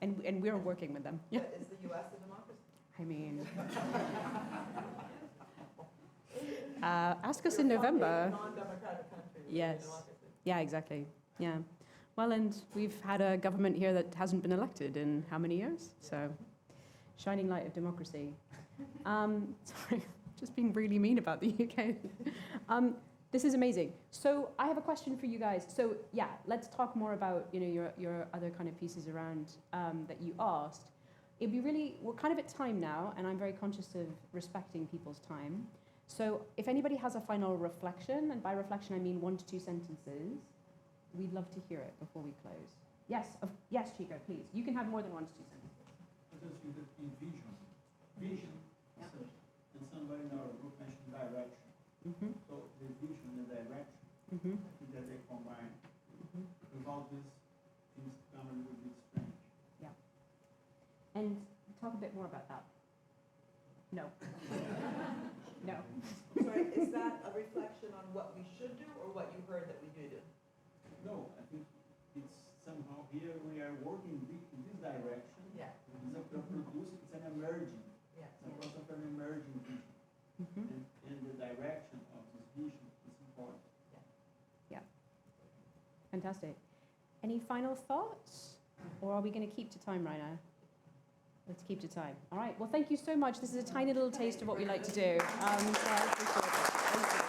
And we're working with them. Yeah. But is the US a democracy? I mean, ask us in November. Non-democratic country. Yes. Yeah, exactly. Yeah. Well, and we've had a government here that hasn't been elected in how many years? So, shining light of democracy. Sorry, just being really mean about the UK. This is amazing. So I have a question for you guys. So yeah, let's talk more about your other kind of pieces around that you asked. It'd be really, we're kind of at time now, and I'm very conscious of respecting people's time. So if anybody has a final reflection, and by reflection I mean 1 to 2 sentences, we'd love to hear it before we close. Yes, yes, Chico, please. You can have more than 1 to 2 sentences. Because you could be vision. Vision, yeah. And somebody in our group mentioned direction. So the vision and the direction, I think that they combine. Without this, things become a little bit strange. Yeah. And talk a bit more about that. No. No. Sorry, is that a reflection on what we should do or what you heard that we do? No, I think it's somehow here we are working in this direction. Yeah. It's an emerging. Yeah. It's a process of an emerging vision. And the direction of this vision is important. Yeah. Fantastic. Any final thoughts? Or are we going to keep to time right now? Let's keep to time. All right. Well, thank you so much. This is a tiny little taste of what we like to do. So I appreciate it. Thank you.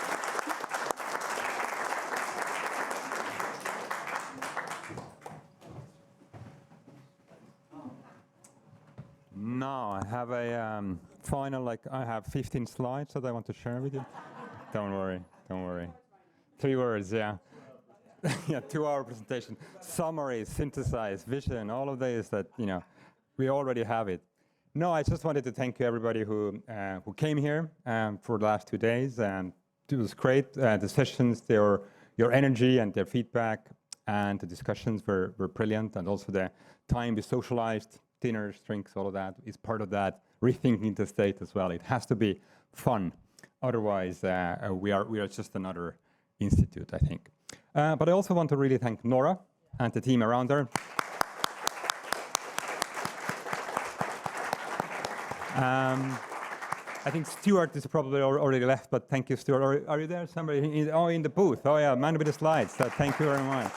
Now I have a final, I have 15 slides that I want to share with you. Don't worry. 3 words, yeah. Yeah, 2-hour presentation. Summary, synthesize, vision, all of this that, we already have it. No, I just wanted to thank you everybody who came here for the last 2 days. And it was great. The sessions, your energy and their feedback and the discussions were brilliant. And also the time we socialized, dinners, drinks, all of that is part of that rethinking the state as well. It has to be fun. Otherwise, we are just another institute, I think. But I also want to really thank Nora and the team around her. I think Stuart is probably already left, but thank you, Stuart. Are you there? Somebody in the booth. Oh yeah, man with the slides. Thank you very much.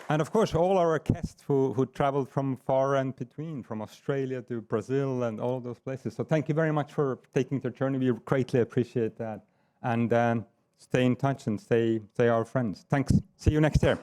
And of course, all our guests who traveled from far and between, from Australia to Brazil and all of those places. So thank you very much for taking the journey. We greatly appreciate that. And stay in touch and stay our friends. Thanks. See you next year.